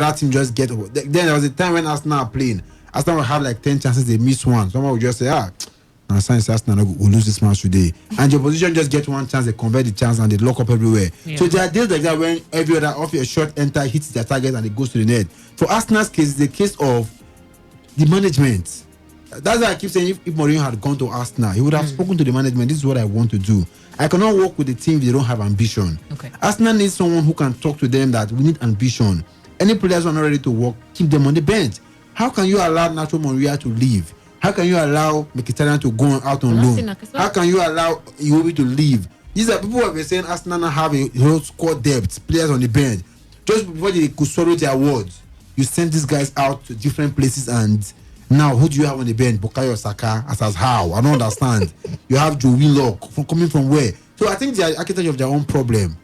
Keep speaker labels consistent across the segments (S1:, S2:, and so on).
S1: that team just get. Then there was a time when Arsenal are playing. Arsenal will have like 10 chances, they miss one. Someone will just say, now science Arsenal will lose this match today. And the opposition just get one chance, they convert the chance and they lock up everywhere. Yeah. So there are days like that when every other off your shot enter hits their target and it goes to the net. For Arsenal's case, it's the case of the management. That's why I keep saying if Mourinho had gone to Arsenal, he would have spoken to the management. This is what I want to do. I cannot work with the team if they don't have ambition.
S2: Okay.
S1: Arsenal needs someone who can talk to them that we need ambition. Any players who are not ready to work, keep them on the bench. How can you allow Nacho Monreal to leave? How can you allow Mkhitaryan to go out on loan? How can you allow Iwobi to leave? These are people who have been saying Arsenal have a whole squad depth, players on the bench. Just before they could swallow their words, you send these guys out to different places, and now who do you have on the bench? Bukayo Saka, as how? I don't understand. You have Joe Willock coming from where? So I think they are architects of their own problem.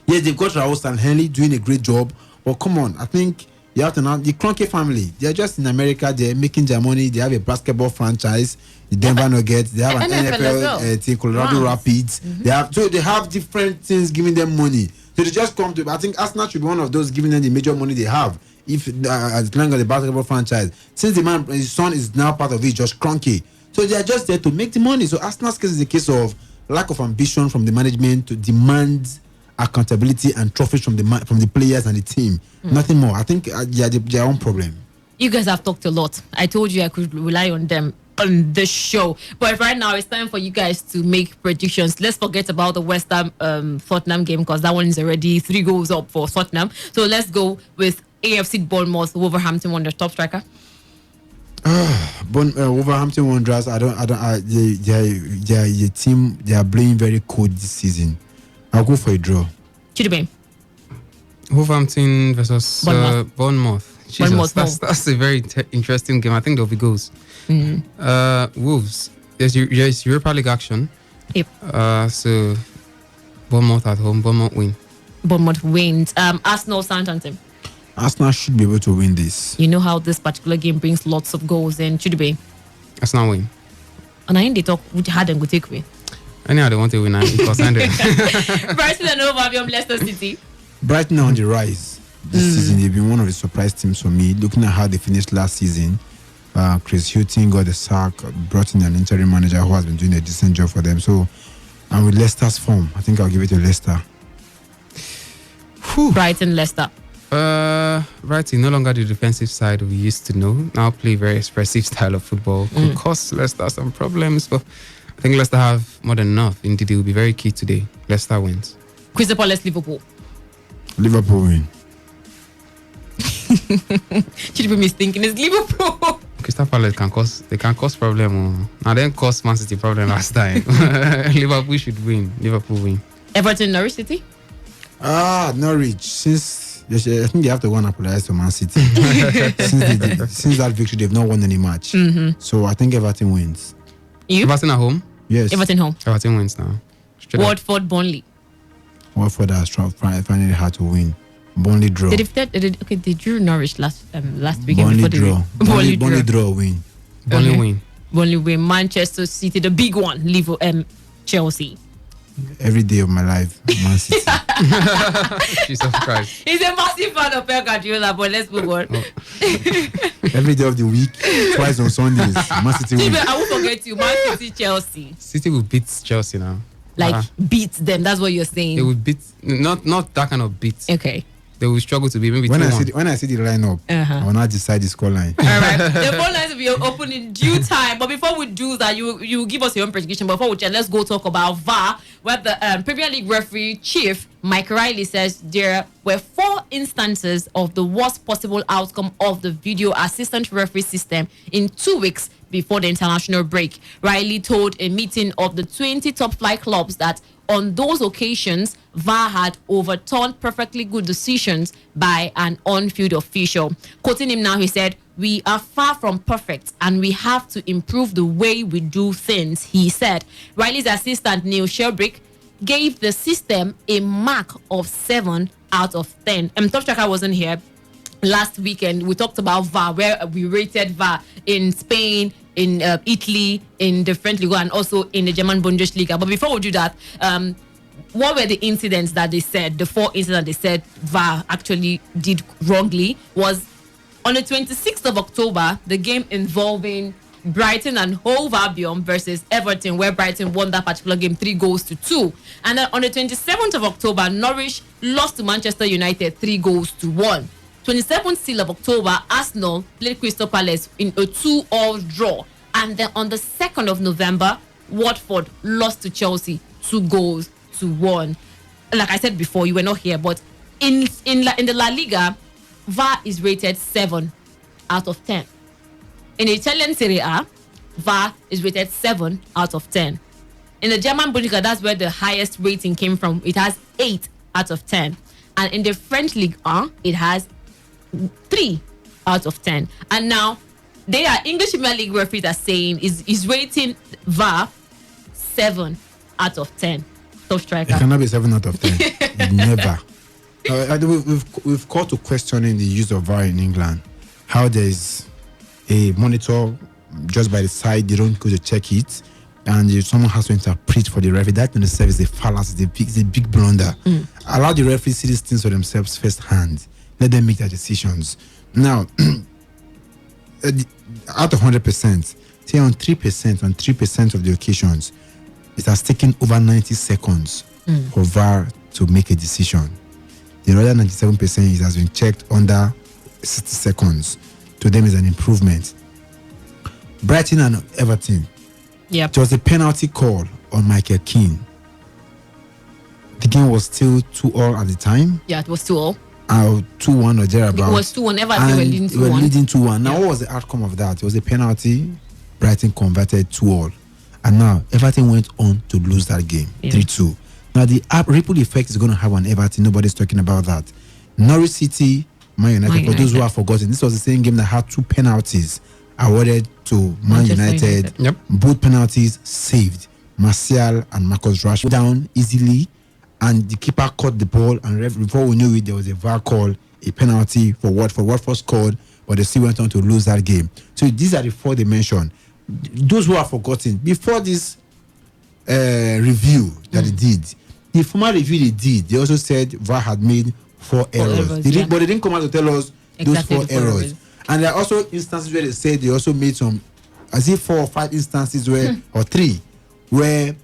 S1: Yes, they've got Raul Sanhenli doing a great job, but come on, I think you have to know the Kroenke family. They're just in America. They're making their money. They have a basketball franchise, the Denver Nuggets. They have an NFL team, Colorado Rapids. They have different things giving them money. So they just come to. I think Arsenal should be one of those giving them the major money they have. If as long as the basketball franchise, since his son is now part of it, Josh Kroenke. So they are just there to make the money. So Arsenal's case is a case of lack of ambition from the management to demand accountability and trophies from the players and the team. Nothing more. I think they are their own problem.
S2: You guys have talked a lot. I told you I could rely on them on this show, but right now it's time for you guys to make predictions. Let's forget about the West Ham Tottenham game, because that one is already 3 goals up for Tottenham. So let's go with AFC Bournemouth, Wolverhampton Wanderers top striker.
S1: Wolverhampton Wanderers. They are a team. They are playing very cold this season. I'll go for a draw.
S2: Chidibe.
S3: Wolverhampton versus Bournemouth. Jesus, that's a very interesting game. I think there'll be goals. Wolves. There's Europa League action.
S2: Yep.
S3: So Bournemouth at home. Bournemouth win.
S2: Bournemouth wins. Arsenal Southampton.
S1: Arsenal should be able to win this.
S2: You know how this particular game brings lots of goals, and Chidibe.
S3: Arsenal win.
S2: And I think they talk which had and go take away.
S3: Anyhow, they want to win.
S2: Brighton and Hove Albion, Leicester City.
S1: Brighton are on the rise this season. They've been one of the surprise teams for me. Looking at how they finished last season, Chris Hughton got the sack, brought in an interim manager who has been doing a decent job for them. So, and with Leicester's form, I think I'll give it to Leicester.
S2: Brighton, Leicester.
S3: Brighton no longer the defensive side we used to know. Now play very expressive style of football. Could cause Leicester some problems, but I think Leicester have more than enough. Indeed, it will be very key today. Leicester wins.
S2: Crystal Palace, Liverpool.
S1: Liverpool win.
S2: Should be thinking it's Liverpool.
S3: Crystal Palace can cause problem. Now then cause Man City problem last time. Liverpool should win. Liverpool win.
S2: Everton, Norwich City.
S1: Norwich. Since I think they have to go and apologize to Man City. since that victory, they've not won any match. So I think Everton wins.
S2: You?
S3: Everton at home?
S1: Yes.
S2: Everton home.
S3: Everton wins now.
S2: Watford, Burnley.
S1: Watford has finding it hard to win. Burnley draw.
S2: They drew Norwich last weekend.
S1: Burnley draw. Burnley draw win.
S3: Burnley win.
S2: Burnley win. Manchester City, the big one. Liverpool, Chelsea.
S1: Every day of my life, Man City.
S3: Jesus Christ.
S2: He's a massive fan of Pep Guardiola, but let's move on.
S1: Every day of the week, twice on Sundays, Man City win.
S2: I won't forget you, Man City, Chelsea.
S3: City will beat Chelsea now.
S2: Beat them, that's what you're saying.
S3: They will beat, not that kind of beat.
S2: Okay.
S3: They will struggle to be maybe
S1: when I see the lineup, I will not decide the scoreline.
S2: All right, the phone lines will be open in due time. But before we do that, you give us your own prediction. Before we let's go talk about VAR, where the Premier League referee chief Mike Riley says there were 4 instances of the worst possible outcome of the video assistant referee system in 2 weeks before the international break. Riley told a meeting of the 20 top flight clubs that on those occasions, VAR had overturned perfectly good decisions by an on-field official. Quoting him now, he said, "We are far from perfect and we have to improve the way we do things," he said. Riley's assistant, Neil Shelbrick, gave the system a mark of 7 out of 10. Top Striker wasn't here last weekend. We talked about VAR, where we rated VAR in Spain, in Italy, in the French Liga, and also in the German Bundesliga. But before we do that, what were the incidents that they said, the 4 incidents they said VAR actually did wrongly was on the 26th of October, the game involving Brighton and Hove Albion versus Everton, where Brighton won that particular game 3-2. And then on the 27th of October, Norwich lost to Manchester United 3-1. 27th still of October, Arsenal played Crystal Palace in a 2-2 draw. And then on the 2nd of November, Watford lost to Chelsea 2-1. Like I said before, you were not here, but in the La Liga, VAR is rated 7 out of 10. In the Italian Serie A, VAR is rated 7 out of 10. In the German Bundesliga, that's where the highest rating came from. It has 8 out of 10. And in the French Ligue 1, it has 3 out of 10. And now, they are English Premier League referees are saying is rating VAR 7 out of 10. Top striker.
S1: It cannot be 7 out of 10. Never. We've called to questioning the use of VAR in England. How there's a monitor just by the side, they don't go to check it, and someone has to interpret for the referee. That in itself is a fallacy, it's a big blunder. Allow the referee see these things for themselves firsthand. Let them make their decisions. Now, out of 100%, say on 3% of the occasions, it has taken over 90 seconds for VAR to make a decision. The other 97% it has been checked under 60 seconds. To them is an improvement. Brighton and Everton.
S2: Yep.
S1: There was a penalty call on Michael Keane. The game was still 2-2 at the time.
S2: Yeah, it was 2-2.
S1: 2-1 or thereabouts.
S2: It was 2-1. Everton were
S1: leading 2-1. Now, what was the outcome of that? It was a penalty. Brighton converted 2-2. And now, Everton went on to lose that game, 3-2. Now, the ripple effect is going to have on Everton. Nobody's talking about that. Norwich City, Man United. For those who have forgotten, this was the same game that had 2 penalties awarded to Man United.
S3: Yep.
S1: Both penalties saved. Martial and Marcus Rashford down easily, and the keeper caught the ball, and before we knew it, there was a VAR call, a penalty for Watford. Watford scored, but they still went on to lose that game. So these are the 4 they mentioned. Those who have forgotten, before this review that they did, the former review they did, they also said VAR had made 4 errors. But they didn't come out to tell us exactly those 4 errors. And there are also instances where they said they also made some, as if 4 or 5 instances where, or 3, where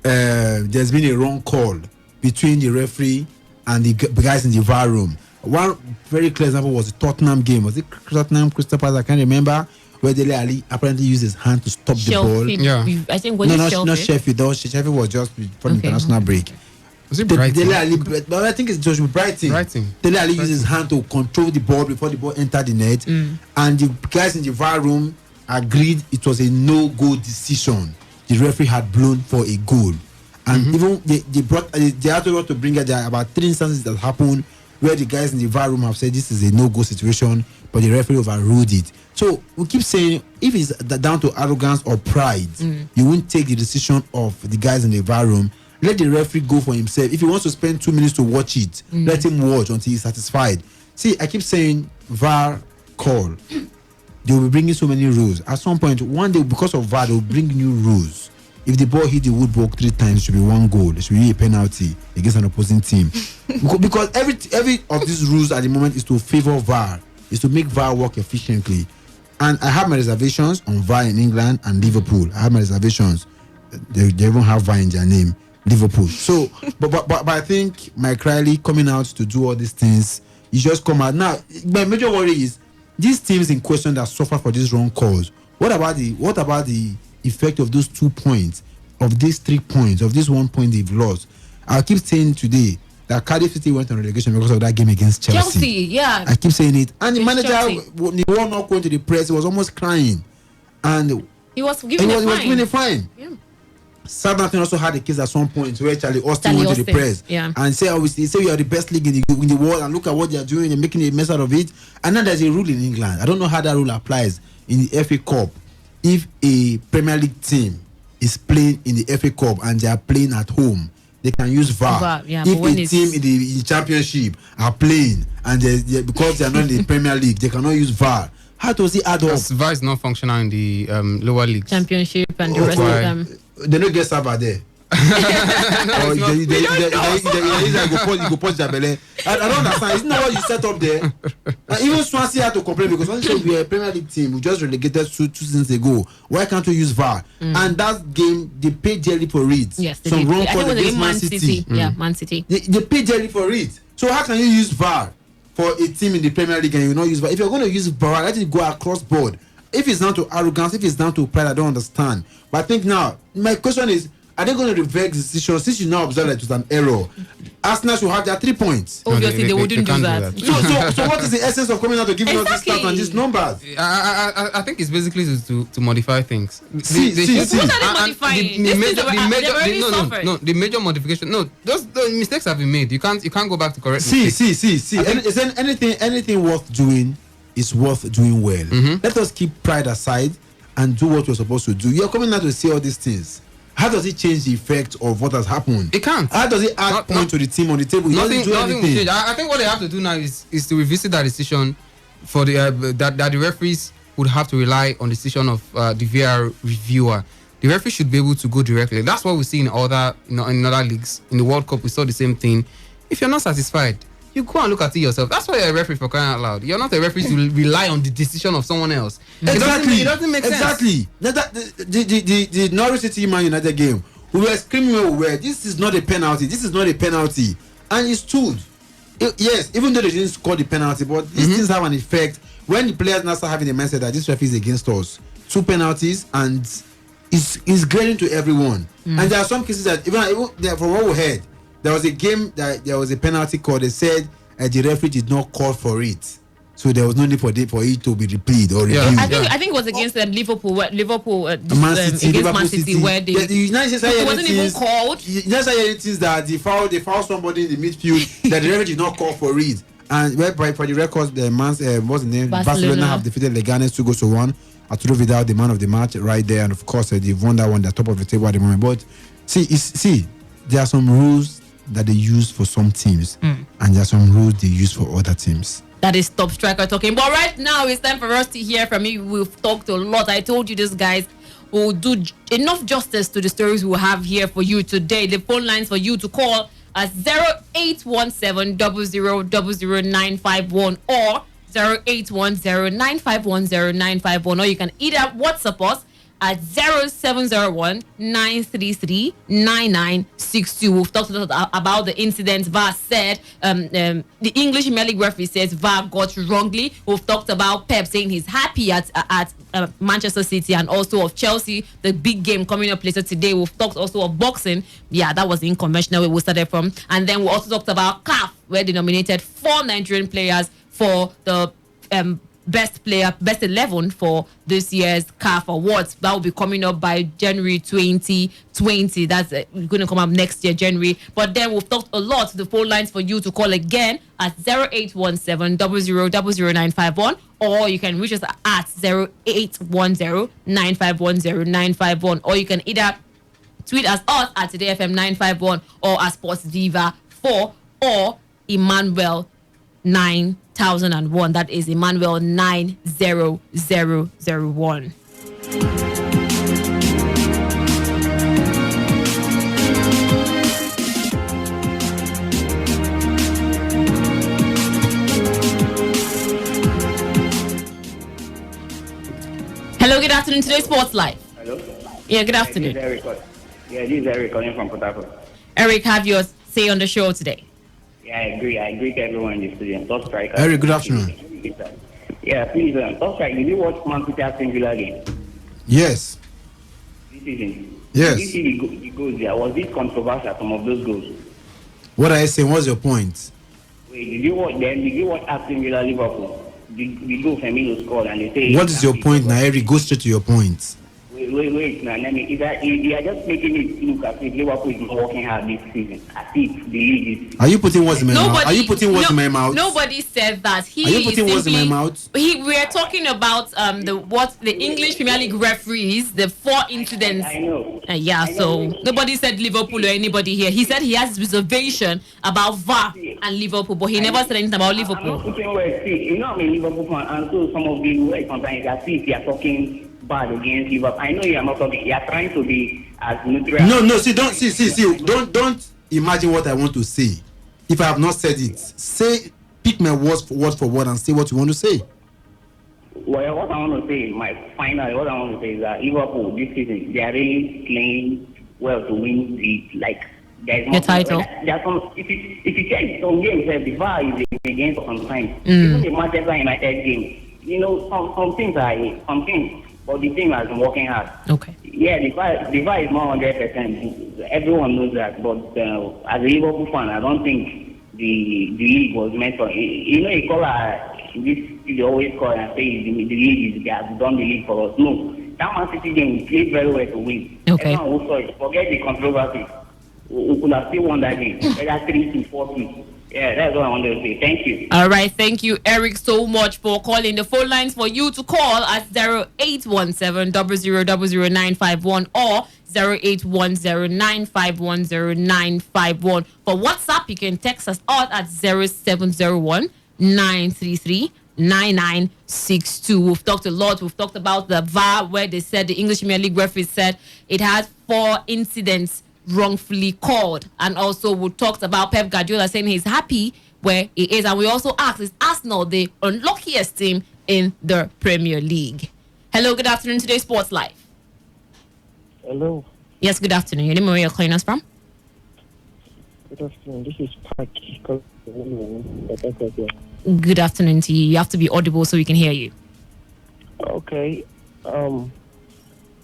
S1: there's been a wrong call between the referee and the guys in the VAR room. One very clear example was the Tottenham game. Was it Tottenham, Crystal Palace? I can't remember. Where Dele Ali apparently used his hand to stop the ball.
S2: Yeah. I think
S1: not Sheffield. Sheffield was just before the international break.
S3: Was it Brighton?
S1: Dele Ali, but I think it's just Brighton. Dele Ali used his hand to control the ball before the ball entered the net, and the guys in the VAR room agreed it was a no-goal decision. The referee had blown for a goal, and even they had to bring it. There are about 3 instances that happened where the guys in the VAR room have said this is a no-goal situation, but the referee overruled it. So we keep saying, if it's down to arrogance or pride, you won't take the decision of the guys in the VAR room. Let the referee go for himself. If he wants to spend 2 minutes to watch it, let him watch until he's satisfied. See, I keep saying VAR call. They will be bringing so many rules. At some point, one day, because of VAR, they will bring new rules. If the ball hit the woodwork 3 times, it should be 1 goal. It should be a penalty against an opposing team. Because every of these rules at the moment is to favor VAR, is to make VAR work efficiently. And I have my reservations on VAR in England and Liverpool. I have my reservations. They even have VAR in their name, Liverpool. So, but I think Mike Riley coming out to do all these things, he just come out. Now, my major worry is these teams in question that suffer for these wrong calls. What about the effect of those 2 points, of these 3 points, of this 1 point they've lost? I keep saying today that Cardiff City went on relegation because of that game against Chelsea.
S2: Yeah.
S1: I keep saying it. And the manager, when he was not going to the press, he was almost crying. And
S2: he was given a fine.
S1: Yeah. Southampton also had a case at some point where Charlie Austin went to the press and said, obviously, say we are the best league in the world, and look at what they are doing and making a mess out of it. And then there's a rule in England. I don't know how that rule applies in the FA Cup. If a Premier League team is playing in the FA Cup and they are playing at home, they can use VAR. If a team in the Championship are playing and because they are not in the Premier League, they cannot use VAR. How does it add up?
S3: VAR is not functional in the lower leagues.
S2: Championship and the rest of them.
S1: They don't get server there. Or you go post Jabele. I don't understand. Isn't that what you set up there? Even Swansea had to complain because Swansea said we are a Premier League team. We just relegated two seasons ago. Why can't we use VAR? And that game, they paid dearly for it.
S2: Yes, they did. I think it was against Man City. Yeah, Man City.
S1: They paid dearly for it. So how can you use VAR for a team in the Premier League and you not use VAR? If you're going to use VAR, let it go across board. If it's down to arrogance, if it's down to pride, I don't understand. But I think now, my question is, are they going to reverse the decision since you now observe that it was an error? Arsenal should have their 3 points.
S2: Obviously, they wouldn't do that.
S1: So what is the essence of coming out to giving us this stats and these numbers?
S3: I think it's basically to modify things.
S2: What are they modifying?
S3: The major modification. No, those mistakes have been made. You can't go back to correct mistakes.
S1: See. Is anything worth doing is worth doing well. Let us keep pride aside and do what we're supposed to do. You're coming out to say all these things. How does it change the effect of what has happened?
S3: It can't.
S1: How does it add point to the team on the table?
S3: Nothing will change. I think what they have to do now is to revisit that decision for the that the referees would have to rely on the decision of the VAR reviewer. The referee should be able to go directly. That's what we see in other in other leagues. In the World Cup, we saw the same thing. If you're not satisfied, you go and look at it yourself. That's why you're a referee, for crying out loud. You're not a referee to rely on the decision of someone else.
S1: Exactly.
S3: It doesn't make sense.
S1: Exactly. The Norwich City Man United game, we were screaming where we were. This is not a penalty. This is not a penalty. And it stood. Yes, even though they didn't score the penalty, but these things have an effect. When the players now start having the mindset that this referee is against us, 2 penalties, and it's grading to everyone. And there are some cases that even from what we heard, there was a game that there was a penalty call. They said the referee did not call for it, so there was no need for it to be repeated or reviewed.
S2: I think it was against Liverpool. Man City, where
S1: the United States
S2: it wasn't even called.
S1: The United States is that they foul somebody in the midfield that the referee did not call for it. And for the records, the what's the name? Barcelona have defeated Leganes 2-1. Arturo Vidal, the man of the match, right there, and of course they've won that one. They're top of the table at the moment. But see, there are some rules that they use for some teams, and there are some rules they use for other teams.
S2: That is Top Striker talking. But right now, it's time for us to hear from you. We've talked a lot. I told you this, guys, will do enough justice to the stories we have here for you today. The phone lines for you to call at 0817 000951 or 0810 9510951, or you can either WhatsApp us at 0701 933 9962. We've talked a lot about the incident. VAR said the English Premier League referee says VAR got wrongly. We've talked about Pep saying he's happy at Manchester City and also of Chelsea, the big game coming up later today. We've talked also of boxing. Yeah, that was the unconventional way we started from. And then we also talked about CAF, where they nominated 4 Nigerian players for the best 11 for this year's CAF Awards. That will be coming up by January 2020. That's going to come up next year, January. But then we've talked a lot. The phone lines for you to call again at 0817 000951, or you can reach us at 0810 9510951, or you can either tweet us at Today FM 951 or at Sports Diva 4 or Emmanuel 9001. That is Emmanuel 90001. Hello, good afternoon. Today's Sports Live.
S4: Hello.
S2: Yeah, good afternoon.
S4: This is Eric calling from Port Harcourt.
S2: Eric, have your say on the show today.
S4: Yeah, I agree. I agree to everyone in the studio. Top Striker.
S1: Eric, good afternoon.
S4: Yeah, please, Top Striker, did you watch Man City singular game?
S1: Yes.
S4: This season?
S1: Yes.
S4: Did you see the goals there? Was it controversial, some of those goals?
S1: What are you saying? What's your point?
S4: Wait, did you watch Aston Villa Liverpool? The goal Firmino scored and they say...
S1: What is your point now, Eric? Go straight to your point.
S4: Wait, now, let me... You are just making it look as if Liverpool is not working hard this season. As if the league is...
S1: Are you putting words in my mouth? Are you putting words in my mouth?
S2: Nobody said that.
S1: Are you putting words in my mouth?
S2: We are talking about the English Premier League referees, the 4 incidents.
S4: I know.
S2: So nobody said Liverpool or anybody here. He said he has reservation about VAR and Liverpool, but he never said anything about Liverpool.
S4: I'm not putting words. You know I'm a Liverpool fan, and so some of the sometimes I see if you are talking bad against Liverpool. I know you are not talking. You are trying to be as neutral.
S1: No. See, don't imagine what I want to say. If I have not said it, pick my words for word and say what you want to say.
S4: Well, what I want to say, what I want to say is that Liverpool this season they are really playing well to win the
S2: title.
S4: There's some if you check some games, the VAR is against sometimes. Even the Manchester United game, some things, but the team has been working hard.
S2: Okay.
S4: Yeah, the VAR is not 100%. Everyone knows that, but as a Liverpool fan, I don't think the league was meant for. A caller they always call and say the league is has done the league for us. No, that Man City game we played very well to win.
S2: Okay.
S4: Everyone will sorry. Forget the controversy. We could have still won that game. Whether 3-4. Yeah, that's what I wanted to say. Thank you.
S2: All right, thank you, Eric, so much for calling. The phone lines for you to call at 0817-000951 or 0810-951-0951. For WhatsApp, you can text us out at 0701-933-9962. We've talked a lot. We've talked about the VAR, where they said the English Premier League referee said it had 4 incidents wrongfully called, and also we talked about Pep Guardiola saying he's happy where he is, and we also asked, is Arsenal the unluckiest team in the Premier League? Hello, good afternoon, Today Sports Live.
S5: Hello.
S2: Yes, good afternoon. Your name and where you're calling us from?
S5: Good afternoon. This is Park.
S2: Good afternoon to you. You have to be audible so we can hear you.
S5: Okay. I'm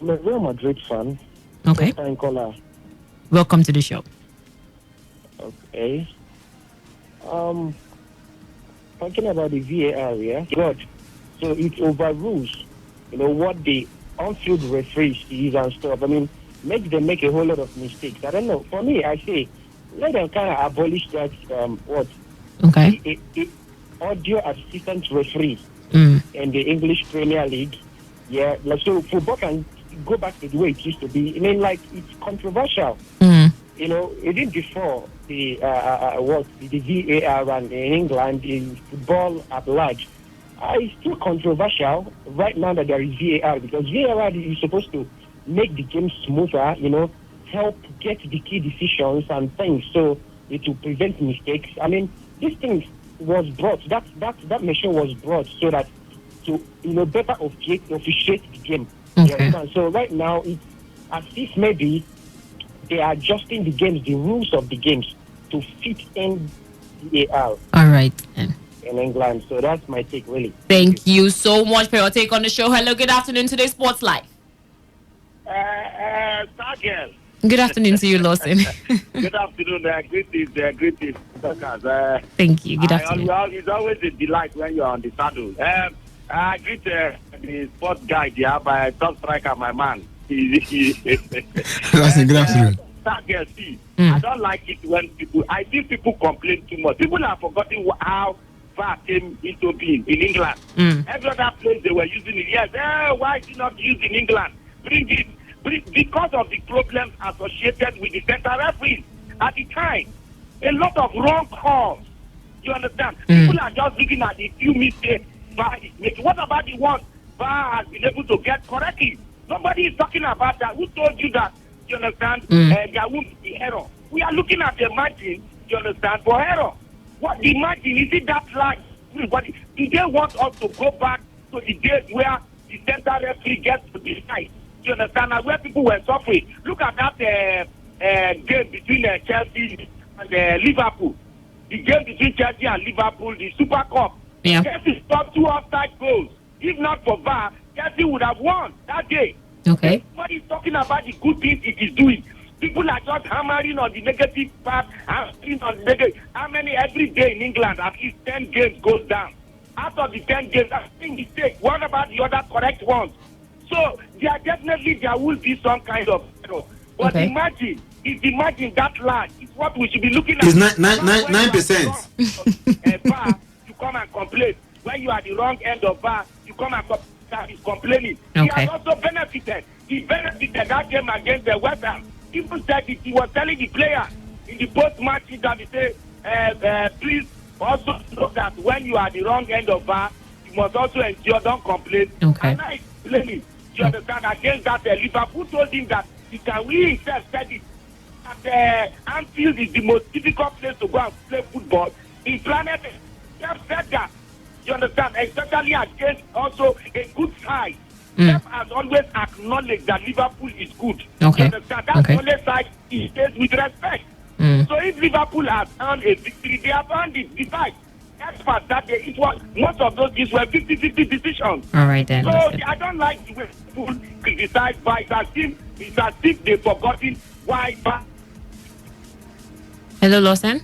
S5: a Real Madrid fan.
S2: Okay.
S5: First-time caller.
S2: Welcome to the show.
S5: Okay. Talking about the VAR, yeah? God. So it overrules, what the on-field referees use and stuff. I mean, makes them make a whole lot of mistakes. I don't know. For me, I say, let them kind of abolish that,
S2: Okay.
S5: Audio assistant referee in the English Premier League. Yeah, so football can go back to the way it used to be. I mean, it's controversial. Even before the VAR ran in England, in football at large, it's still controversial right now that there is VAR, because VAR is supposed to make the game smoother, help get the key decisions and things, so it will prevent mistakes. I mean, this thing was brought, that machine was brought so that to better officiate the game.
S2: Okay.
S5: So right now it's as if maybe they are adjusting the games, the rules of the games, to fit in VAR.
S2: All right.
S5: In England. So that's my take, really.
S2: Thank you so much for your take on the show. Hello, good afternoon, Today Sports Live.
S6: Sergeant.
S2: Good afternoon to you, Lawson.
S6: Good afternoon. Greetings.
S2: Thank you. Good afternoon.
S6: It's always a delight when you're on the saddle. I greet the sports guy there by top striker, my man.
S1: Lawson, good afternoon.
S6: Sergeant, see, I don't like it when I think people complain too much. People have forgotten how VAR came into being in England. Every other place they were using it. Yes, why is it not used in England? Bring it. Because of the problems associated with the center referees at the time. A lot of wrong calls. You understand? People are just looking at the few mistakes VAR is making. What about the ones VAR has been able to get correctly? Nobody is talking about that. Who told you that? You understand? There won't be error. We are looking at the margin, you understand, for error. What the margin, is it that large? Everybody, do they want us to go back to the days where the center referee gets to decide? You understand? And where people were suffering. Look at that game between Chelsea and Liverpool. The game between Chelsea and Liverpool, the Super Cup.
S2: Yeah.
S6: Chelsea stopped 2 offside goals. If not for VAR, Chelsea would have won that day.
S2: Okay.
S6: Nobody is talking about the good things it is doing. People are just hammering on the negative part, hammering on the negative. How many every day in England, at least 10 games goes down? Out of the 10 games, I think mistake. What about the other correct ones? So there will be some kind of error. But imagine that large. It's what we should be looking at.
S1: It's 9%.
S6: VAR, you come and complain. When you are the wrong end of VAR, you come and is complaining.
S2: Okay.
S6: He has also benefited. He benefited that game against the West Ham. People said it. He was telling the player in the post-match that he said, please also know that when you are the wrong end of VAR, you must also endure, don't complain.
S2: Okay.
S6: And now he's blaming. You understand? Against that Liverpool told him that We said it. That Anfield is the most difficult place to go and play football in planet. They have said that. You understand? Especially against also a good side. Pep has always acknowledged that Liverpool is good.
S2: Okay.
S6: You understand? That's the only side he says with respect. So if Liverpool has earned a victory, they have earned it. Besides, experts that day, it was most of those things were 50-50 decisions.
S2: All right then.
S6: So I don't like the way people criticize by it's as if they've forgotten why.
S2: Hello, Lawson.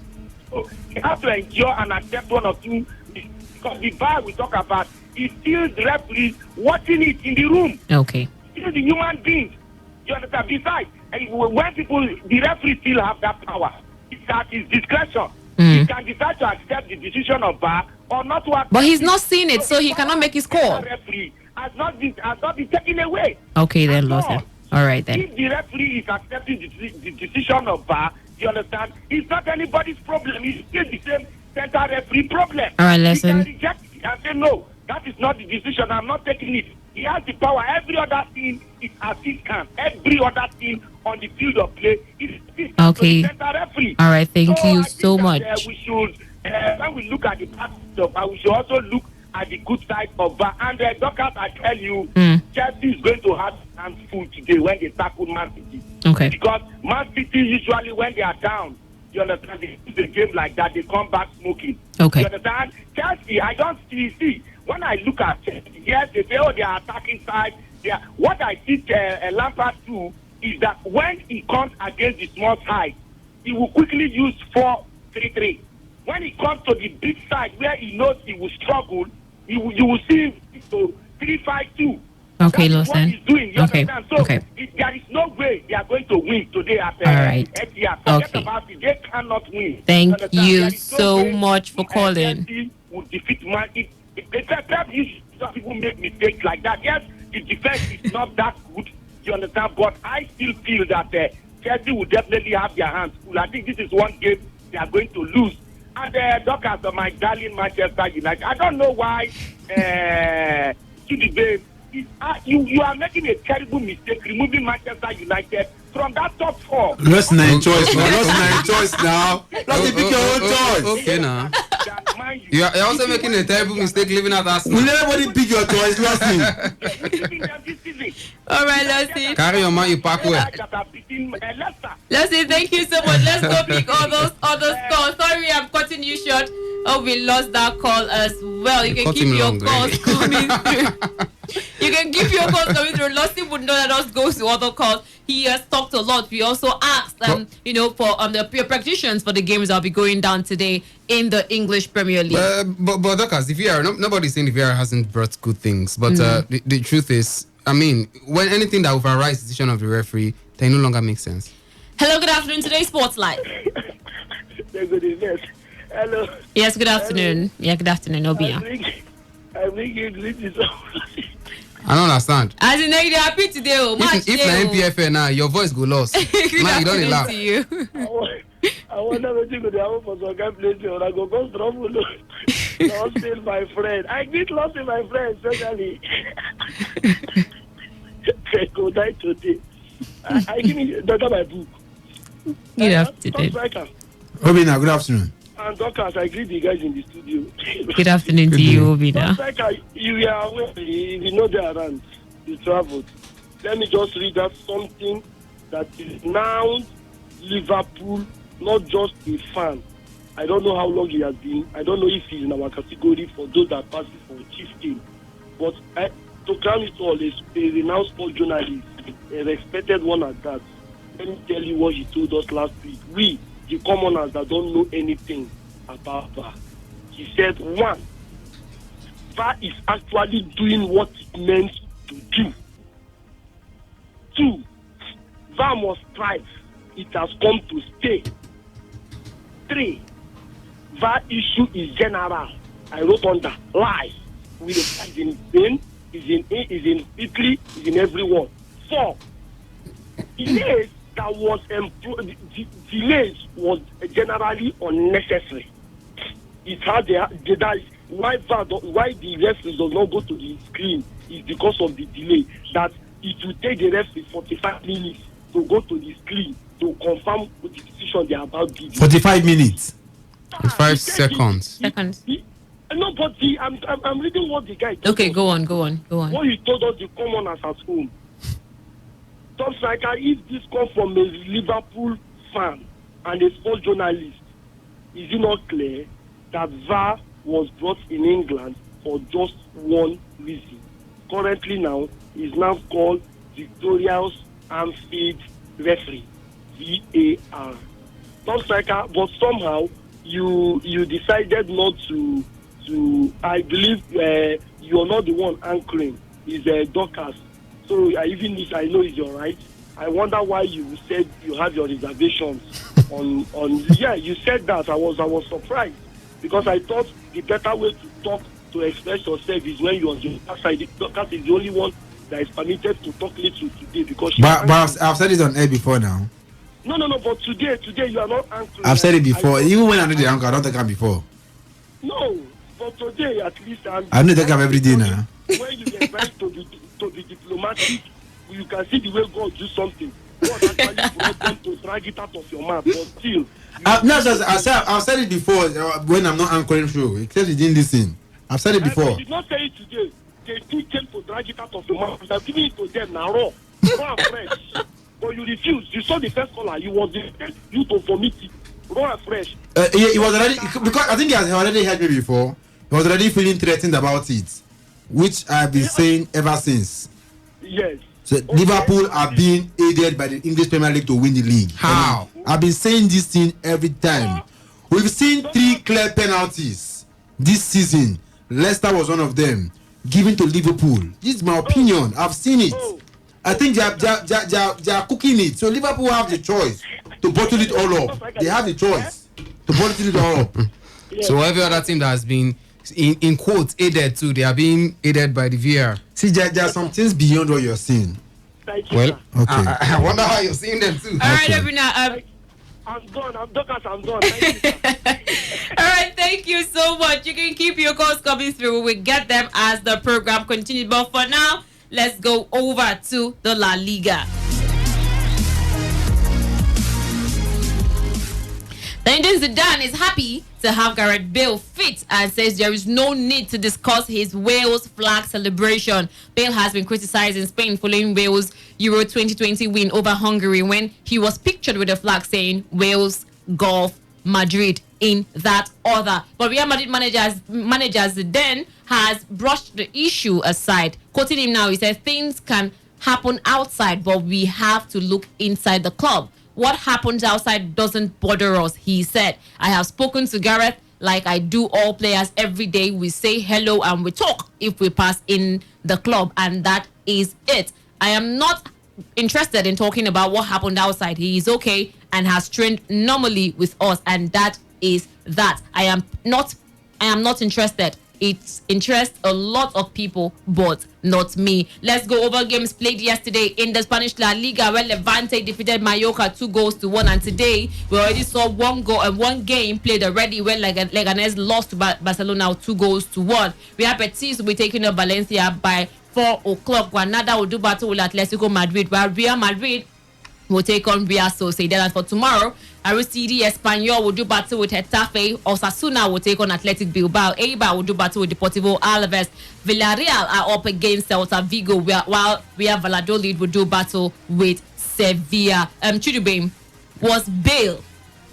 S6: So you have to endure and accept one or two, because the VAR we talk about is still the referees watching it in the room.
S2: Okay.
S6: Still the human beings. You understand? Besides, when the referees still have that power, it's at his discretion. He can decide to accept the decision of VAR or not to accept.
S2: But he's not seen it, so he cannot make his call.
S6: The referee has not been taken away.
S2: Okay then, Lawson. All right then.
S6: If the referee is accepting the decision of VAR, you understand? It's not anybody's problem. It's still the same center referee problem.
S2: All right, Lawson.
S6: He can reject it and say, no, that is not the decision. I'm not taking it. He has the power. Every other thing is as he can. Every other thing on the field of play is
S2: okay.
S6: the center referee.
S2: All right, thank you so much.
S6: We should, when we look at the bad stuff, we should also look at the good side of VAR. And Doctors, I tell you, Chelsea is going to have hands full today when they tackle Man City.
S2: Okay.
S6: Because Man City usually when they are down, you understand, they lose a game like that, they come back smoking.
S2: Okay.
S6: You understand? Chelsea, I don't see. When I look at Chelsea, yes, they say, they are attacking side. What I see Lampard do is that when he comes against the small side, he will quickly use 4-3-3. When he comes to the big side where he knows he will struggle, you will see him to 3-5-2.
S2: Okay,
S6: Lawson. What he's doing, you understand? So there is no way they are going to win today at Etihad. Forget about it. They cannot win.
S2: Thank you so much for calling.
S6: Chelsea will defeat Man. Pep used to people make mistakes like that. Yes, the defense is not that good. You understand? But I still feel that Chelsea will definitely have their hands full. I think this is one game they are going to lose. And Doctors of my darling Manchester United, I don't know why you are making a terrible mistake removing Manchester United from that top four.
S1: Let's not choice now. Let's pick your own choice.
S3: Okay now. You're also making a terrible mistake leaving out Arsenal.
S1: Will everybody pick your choice? Listen.
S2: All right, Leslie.
S3: Carry your man, you pack away.
S2: Leslie, thank you so much. Let's go pick all those scores. Sorry, I'm cutting you short. Oh, we lost that call as well. You can keep your calls coming through. You can keep your calls coming through. Losty would not let us go to other calls. He has talked a lot. We also asked, for the predictions for the games that'll be going down today in the English Premier League.
S3: But Doctors, the VR, nobody's saying the VR hasn't brought good things. But the truth is, I mean, when anything that overrides the decision of the referee, they no longer make sense.
S2: Hello, good afternoon. Today's Sports Live.
S5: Good evening. Hello.
S2: Yes, good afternoon.
S5: Hello.
S2: Yeah, good afternoon, Obia.
S5: I think you greet this.
S3: I don't understand.
S2: As in, they're happy today.
S3: If na MPFA now, your voice go lost. Now you don't laugh.
S5: I wonder what you could have for some kind of place where I go trouble. Lost in my friend. I get lost in my friend, especially. I go die today. I give me Dr. my book.
S2: Good afternoon.
S1: Obina, good afternoon.
S5: And Doctors, I greet the guys in the studio.
S2: Good afternoon to you, Obina.
S5: You are aware, if you know they are around, you traveled. Let me just read out something that is now Liverpool, not just a fan. I don't know how long he has been. I don't know if he's in our category for those that pass it for a chief team. But to crown it all, a renowned sport journalist, a respected one at that. Let me tell you what he told us last week. We, the commoners that don't know anything about VAR. He said, 1, VAR is actually doing what it meant to do. 2, VAR must thrive. It has come to stay. 3, VAR issue is general. I wrote under lies. Is in Spain, is in Italy, is in everyone. 4, delays that was delays was generally unnecessary. It's how why the referee does not go to the screen is because of the delay. That it will take the referee 45 minutes to go to the screen to confirm the decision they are about giving.
S1: 45 minutes.
S3: 5 seconds.
S5: No, but I'm reading what the guy told
S2: Okay,
S5: us.
S2: go on.
S5: What he told us, the commoners at home. Top striker, if this comes from a Liverpool fan and a sports journalist, is it not clear that VAR was brought in England for just one reason? Currently now, is now called Victorious Anfield Referee, VAR. Top striker, but somehow you decided not to. I believe you're not the one anchoring. Is Dorcas. So even if I know it's your right, I wonder why you said you have your reservations on. Yeah, you said that. I was surprised because I thought the better way to talk to express yourself is when you're on the other side. Dorcas is the only one that is permitted to talk little today because.
S1: But I've said it on air before now.
S5: No. But today you are not anchoring.
S1: I've said it before. Even when I know the anchor, I don't think I'm before.
S5: No, but today at least
S1: I know think I'm every day now.
S5: When you get back to be diplomatic, you can see the way God do something. God actually brought them to drag it out of your mouth, but still.
S1: I've said it before when I'm not anchoring show. Except you didn't listen. I've said it before.
S5: I did not say it today. They still came to drag it out of your mouth. I'm giving it to them now, raw and fresh. But you refused. You saw the first caller. You was the first you to vomit it, raw and fresh.
S1: He was already because I think he has already heard me before. He was already feeling threatened about it, which I've been saying ever since.
S5: Yes.
S1: So okay. Liverpool are being aided by the English Premier League to win the league.
S3: How?
S1: I've been saying this thing every time. We've seen 3 clear penalties this season. Leicester was one of them, given to Liverpool. This is my opinion. I've seen it. I think they are cooking it. So Liverpool have the choice to bottle it all up. They have the choice to bottle it all up.
S3: So every other team that has been in quotes aided too, they are being aided by the VR.
S1: See, there are some things beyond what you're seeing.
S5: Thank you,
S3: Well,
S1: okay.
S3: I wonder how you're seeing them too.
S2: All right, Everina.
S5: I'm done. I'm done. Thank you,
S2: all right, thank you so much. You can keep your calls coming through. We'll get them as the program continues. But for now, let's go over to the La Liga. Zinedine Zidane is happy to have Gareth Bale fit and says there is no need to discuss his Wales flag celebration. Bale has been criticizing Spain following Wales Euro 2020 win over Hungary when he was pictured with a flag saying Wales, Golf, Madrid in that order. But Real Madrid manager Zidane has brushed the issue aside. Quoting him now, he said things can happen outside, but we have to look inside the club. What happens outside doesn't bother us, he said. I have spoken to Gareth like I do all players every day. We say hello and we talk if we pass in the club, and that is it. I am not interested in talking about what happened outside. He is okay and has trained normally with us, and that is that. I am not interested. It interests a lot of people, but not me. Let's go over games played yesterday in the Spanish La Liga, where Levante defeated Mallorca 2-1. And today, we already saw one game played already, where Leganés lost to Barcelona 2-1. Real Betis will be taking up Valencia by 4 o'clock. Granada will do battle with Atletico Madrid, while Real Madrid will take on Real Sociedad. And for tomorrow, Aristide Espanyol will do battle with Getafe. Osasuna will take on Athletic Bilbao. Eibar will do battle with Deportivo Alaves. Villarreal are up against Celta Vigo, while Real Valladolid will do battle with Sevilla. Chidubem, was Bale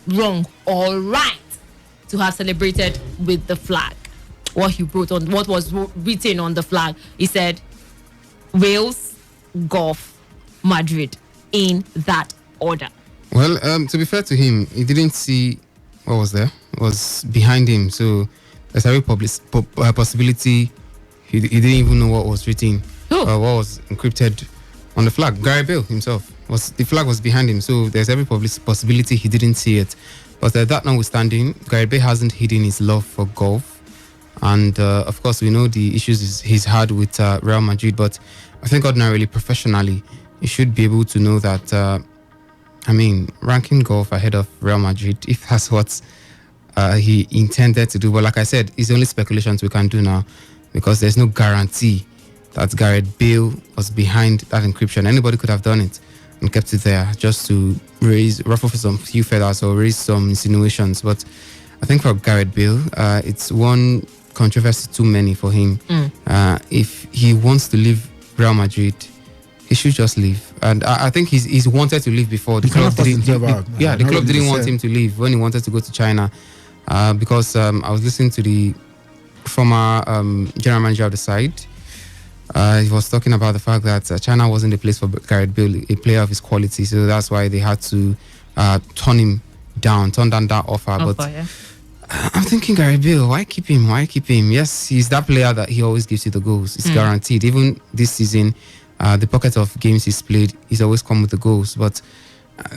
S2: wrong or right to have celebrated with the flag? What was written on the flag? He said, Wales, Golf, Madrid, in that order.
S3: Well, to be fair to him, he didn't see what was there. It was behind him. So there's every possibility he didn't even know what was written, what was encrypted on the flag. Gareth Bale himself, the flag was behind him. So there's every possibility he didn't see it. But that notwithstanding, Gareth Bale hasn't hidden his love for golf. And of course, we know the issues he's had with Real Madrid. But I think ordinarily, professionally, you should be able to know that, ranking golf ahead of Real Madrid, if that's what he intended to do. But like I said, it's only speculations we can do now, because there's no guarantee that Gareth Bale was behind that encryption. Anybody could have done it. and kept it there just to ruffle for some few feathers or raise some insinuations. But I think for Gareth Bale, it's one controversy too many for him. If he wants to leave Real Madrid, he should just leave. And I think he's wanted to leave before. The club didn't want him to leave when he wanted to go to China. Because I was listening to the former general manager of the side. He was talking about the fact that China wasn't the place for Gareth Bale, a player of his quality. So that's why they had to turn down that offer. I'm thinking, Gareth Bale, why keep him? Yes, he's that player that he always gives you the goals. It's guaranteed. Even this season, the pocket of games he's played, he's always come with the goals. But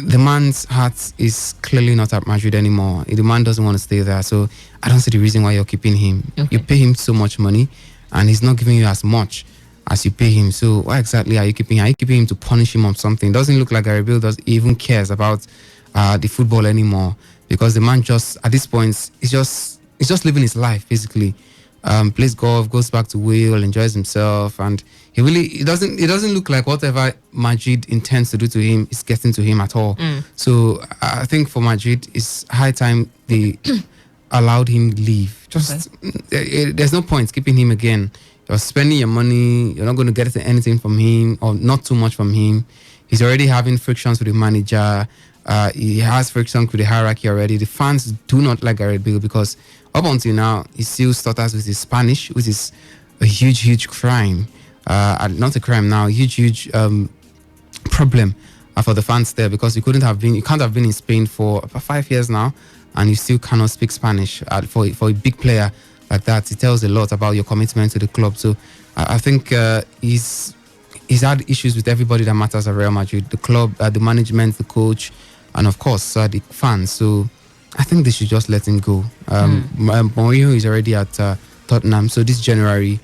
S3: the man's heart is clearly not at Madrid anymore. The man doesn't want to stay there. So I don't see the reason why you're keeping him. Okay. You pay him so much money, and he's not giving you as much as you pay him. So why exactly are you keeping him? Are you keeping him to punish him on something? It doesn't look like Gareth Bale even cares about the football anymore, because the man just, at this point, he's just living his life, basically. Plays golf, goes back to Wales, enjoys himself, and it doesn't look like whatever Madrid intends to do to him is getting to him at all. So I think for Madrid, it's high time they allowed him leave. There's no point keeping him again. You're spending your money, you're not going to get anything from him, or not too much from him. He's already having frictions with the manager. He has frictions with the hierarchy already. The fans do not like Gareth Bale because up until now, he still stutters with his Spanish, which is a huge crime. Not a crime now, huge problem for the fans there, because you can't have been in Spain for about 5 years now, and you still cannot speak Spanish. For a big player like that, it tells a lot about your commitment to the club. So I think he's had issues with everybody that matters at Real Madrid, the club, the management, the coach, and of course the fans. So I think they should just let him go. Mourinho is already at Tottenham, so this January,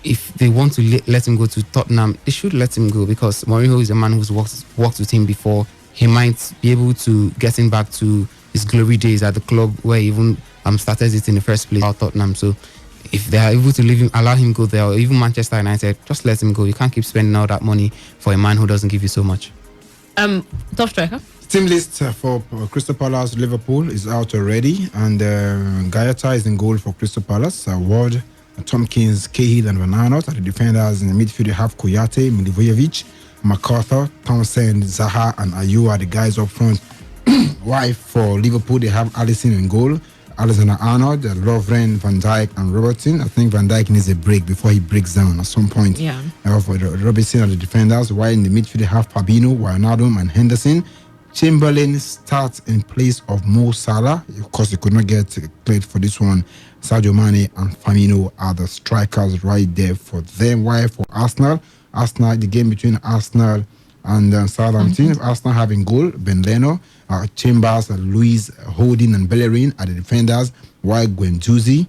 S3: if they want to let him go to Tottenham, they should let him go, because Mourinho is a man who's worked with him before. He might be able to get him back to his glory days at the club where he even started it in the first place, at Tottenham. So if they are able to allow him go there, or even Manchester United, just let him go. You can't keep spending all that money for a man who doesn't give you so much.
S2: Top striker.
S1: Team list for Crystal Palace Liverpool is out already, and Gaeta is in goal for Crystal Palace. Ward, Tompkins, Cahill, and Van Aanholt. At the defenders in the midfield, you have Kouyaté, Milivojevic, MacArthur, Townsend, Zaha, and Ayew are the guys up front. Why for Liverpool they have Alisson in goal, Alexander-Arnold, Lovren, Van Dijk, and Robertson. I think Van Dijk needs a break before he breaks down at some point.
S2: Yeah.
S1: For Robertson are the defenders. While in the midfield they have Fabinho, Wijnaldum, and Henderson. Chamberlain starts in place of Mo Salah. Of course, he could not get played for this one. Sadio Mane and Firmino are the strikers right there for them. Why for Arsenal? The game between Arsenal and Southampton. Arsenal having goal, Ben Leno, Chambers, Luis, Holding, and Bellerin are the defenders. While Guendouzi,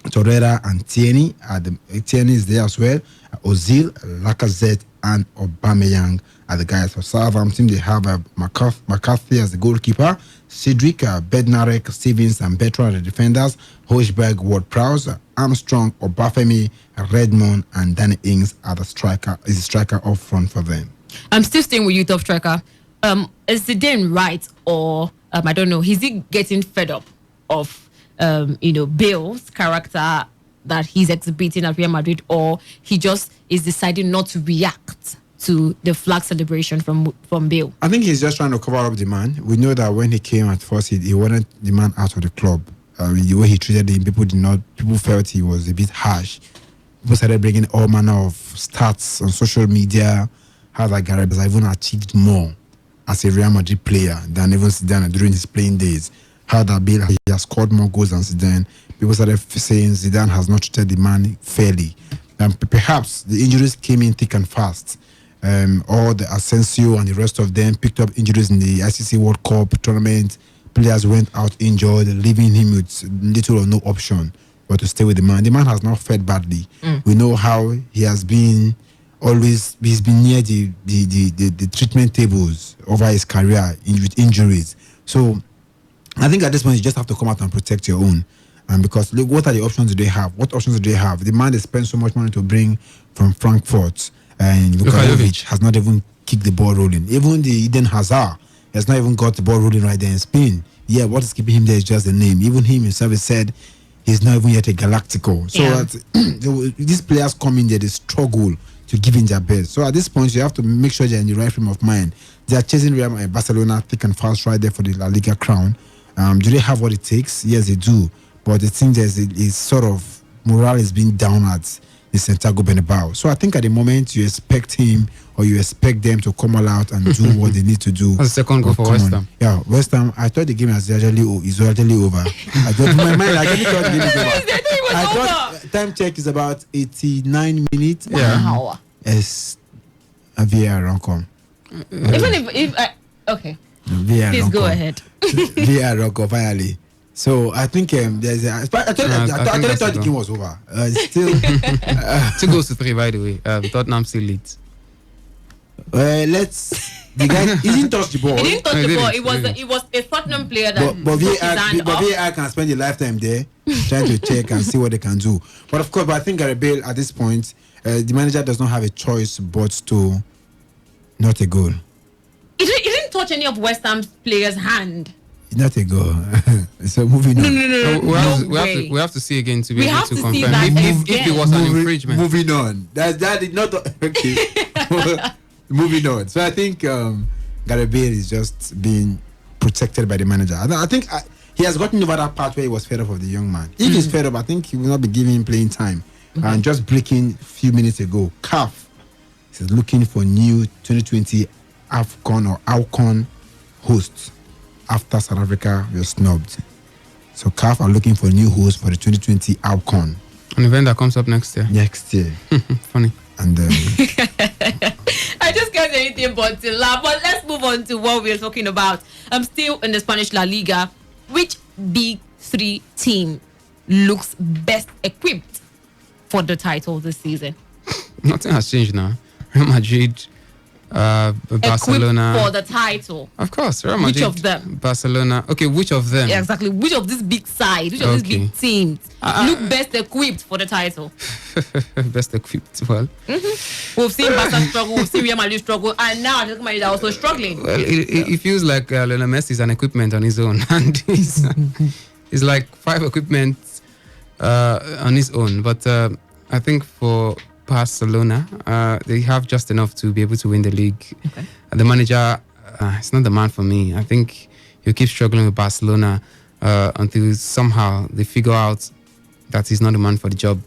S1: Torreira, and Tierney is there as well. Ozil, Lacazette, and Aubameyang are the guys. For Southampton, they have McCarthy as the goalkeeper, Cedric, Bednarek, Stevens, and Bertrand are the defenders. Hojberg, Ward-Prowse, Armstrong, Obafemi, Redmond, and Danny Ings are the striker up front for them.
S2: I'm still staying with you, top striker. Is Zidane right, or I don't know, is he getting fed up of Bale's character that he's exhibiting at Real Madrid, or he just is deciding not to react to the flag celebration from Bale? I
S1: think he's just trying to cover up the man. We know that when he came at first, he wanted the man out of the club. The way he treated him, people felt he was a bit harsh. People started bringing all manner of stats on social media, how that Gareth has even achieved more as a Real Madrid player than even Zidane during his playing days. How that Bale he has scored more goals than Zidane. People started saying Zidane has not treated the man fairly. And perhaps the injuries came in thick and fast. All the Asensio and the rest of them picked up injuries in the ICC World Cup tournament. Players went out injured, leaving him with little or no option but to stay with the man. The man has not fared badly. We know how he has been he's been near the treatment tables over his career with injuries. So I think at this point you just have to come out and protect your own. Because look, what are the options do they have? What options do they have? The man they spend so much money to bring from Frankfurt, and Vukovic has not even kick the ball rolling. Even the Eden Hazard has not even got the ball rolling right there in Spain. Yeah, what is keeping him there is just the name. Even him himself has said he's not even yet a Galactico. So these players come in there, they struggle to give in their best. So at this point, you have to make sure they're in the right frame of mind. They are chasing Real Barcelona thick and fast right there for the La Liga crown. Do they have what it takes? Yes, they do. But the thing is sort of morale is being down at the Santiago Bernabeu. So I think at the moment you expect him or you expect them to come all out and do what they need to do.
S3: That's the second goal for West Ham.
S1: Yeah, West Ham. I thought the game is actually over. I thought in my mind, I thought the game is over. I thought time check is about 89 minutes.
S2: Wow.
S1: Yes, a VAR come.
S2: Even if okay.
S1: VAR
S2: please go ahead.
S1: VAR finally. So I think there's a. I thought the game was over. Still
S3: 2 goals to 3, by the way. Tottenham still leads.
S1: The guy he didn't touch the ball.
S2: He didn't touch the ball. It was a Tottenham player that.
S1: But VAR can spend a lifetime there trying to check and see what they can do. But of course, I think Gareth Bale at this point, the manager does not have a choice but to not a goal.
S2: He didn't touch any of West Ham's players' hand.
S1: Not a goal. So moving on.
S3: No. We have to see again to be able to confirm if it was an infringement.
S1: Moving on. That did not. Okay. Moving on. So I think Gareth Bale is just being protected by the manager. I think he has gotten over that part where he was fed up of the young man. If he's fed up, I think he will not be giving him playing time. And just breaking a few minutes ago, CAF is looking for new 2020 AFCON or ALCON hosts after South Africa was snubbed. So CAF are looking for a new host for the 2020 ALCON.
S3: An event that comes up next year.
S1: Funny.
S3: And
S2: I just can't say anything but to laugh. But let's move on to what we're talking about. I'm still in the Spanish La Liga. Which big 3 team looks best equipped for the title this season?
S3: Nothing has changed now. Real Madrid, Barcelona.
S2: Equipped for the title.
S3: Of course, Real Madrid.
S2: Which of them?
S3: Barcelona. Okay, which of them?
S2: Yeah, exactly. Which of these big sides, which of these big teams look best equipped for the title?
S3: Best equipped, well.
S2: We've seen Barca struggle, we've seen Real Madrid struggle, and now Atletico Madrid are also struggling.
S3: Well, it feels like Lionel Messi is an equipment on his own, and he's like 5 equipment on his own. But I think for Barcelona, they have just enough to be able to win the league. Okay. The manager, it's not the man for me. I think he'll keep struggling with Barcelona until somehow they figure out that he's not the man for the job.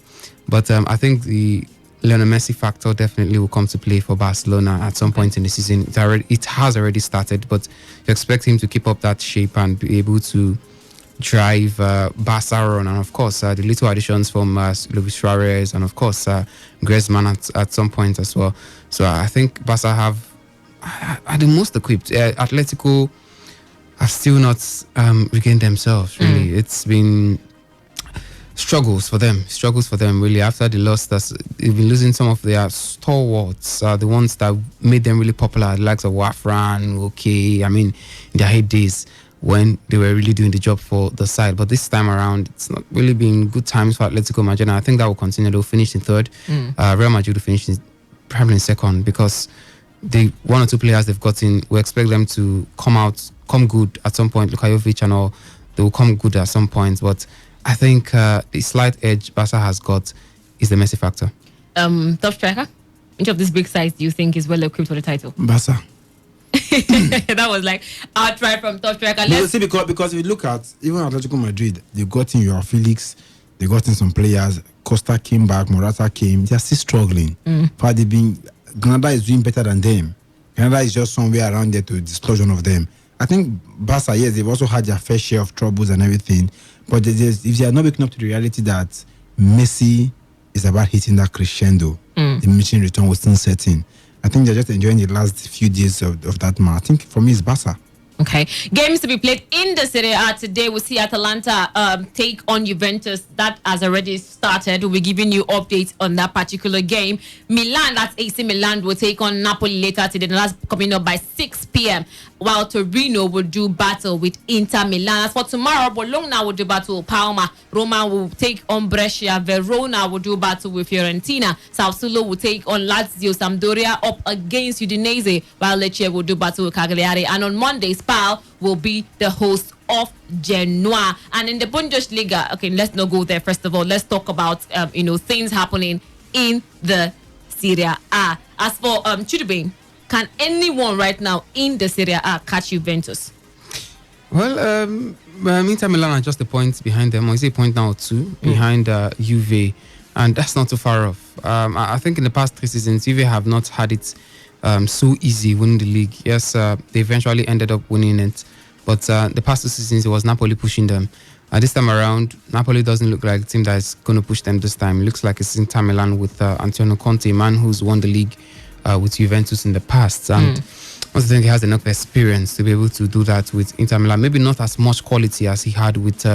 S3: But I think the Lionel Messi factor definitely will come to play for Barcelona at some point in the season. It has already started, but you expect him to keep up that shape and be able to drive Barca on, and of course the little additions from Luis Suarez and of course Griezmann at some point as well. So I think Barca are the most equipped. Atletico have still not regained themselves really. It's been struggles for them really after the loss. They've been losing some of their stalwarts, the ones that made them really popular, the likes of Wafran, in their heydays when they were really doing the job for the side. But this time around, it's not really been good times for Atletico Madrid. And I think that will continue. They'll finish in 3rd. Real Madrid will finish probably in 2nd, because the 1 or 2 players they've gotten, we expect them to come good at some point. Lukajovic and all, they will come good at some point. But I think the slight edge Barca has got is the Messi factor.
S2: Top striker? Which of these big sides do you think is well equipped for the title?
S1: Barca.
S2: That was like outright from top striker.
S1: See, because if you look at even Atletico Madrid, they got in Joao Felix, they got in some players. Costa came back, Morata came. They are still struggling. Granada is doing better than them. Granada is just somewhere around there to dislodge one of them. I think Barca, yes, they've also had their fair share of troubles and everything. But if they are not waking up to the reality that Messi is about hitting that crescendo, the mission return was still setting. I think they're just enjoying the last few days of that match. I think for me, it's Barca.
S2: Okay. Games to be played in the Serie A today. We'll see Atalanta take on Juventus. That has already started. We'll be giving you updates on that particular game. Milan, that's AC Milan, will take on Napoli later today. And that's coming up by 6 p.m. while Torino will do battle with Inter Milan. As for tomorrow, Bologna will do battle with Parma. Roma will take on Brescia. Verona will do battle with Fiorentina. Sassuolo will take on Lazio. Sampdoria up against Udinese, while Lecce will do battle with Cagliari. And on Monday, Spal will be the host of Genoa. And in the Bundesliga, okay, let's not go there. First of all, let's talk about things happening in the Serie A. As for Chudubin, can anyone right now in the Serie A catch Juventus?
S3: Well, Inter Milan are just a point behind them, or is it a point now or two behind Juve, and that's not too far off. I think in the past 3 seasons, Juve have not had it so easy winning the league. Yes, they eventually ended up winning it, but the past 2 seasons it was Napoli pushing them. This time around, Napoli doesn't look like a team that is going to push them this time. It looks like it's Inter Milan with Antonio Conte, a man who's won the league with Juventus in the past. And I think he has enough experience to be able to do that with Inter Milan. Maybe not as much quality as he had with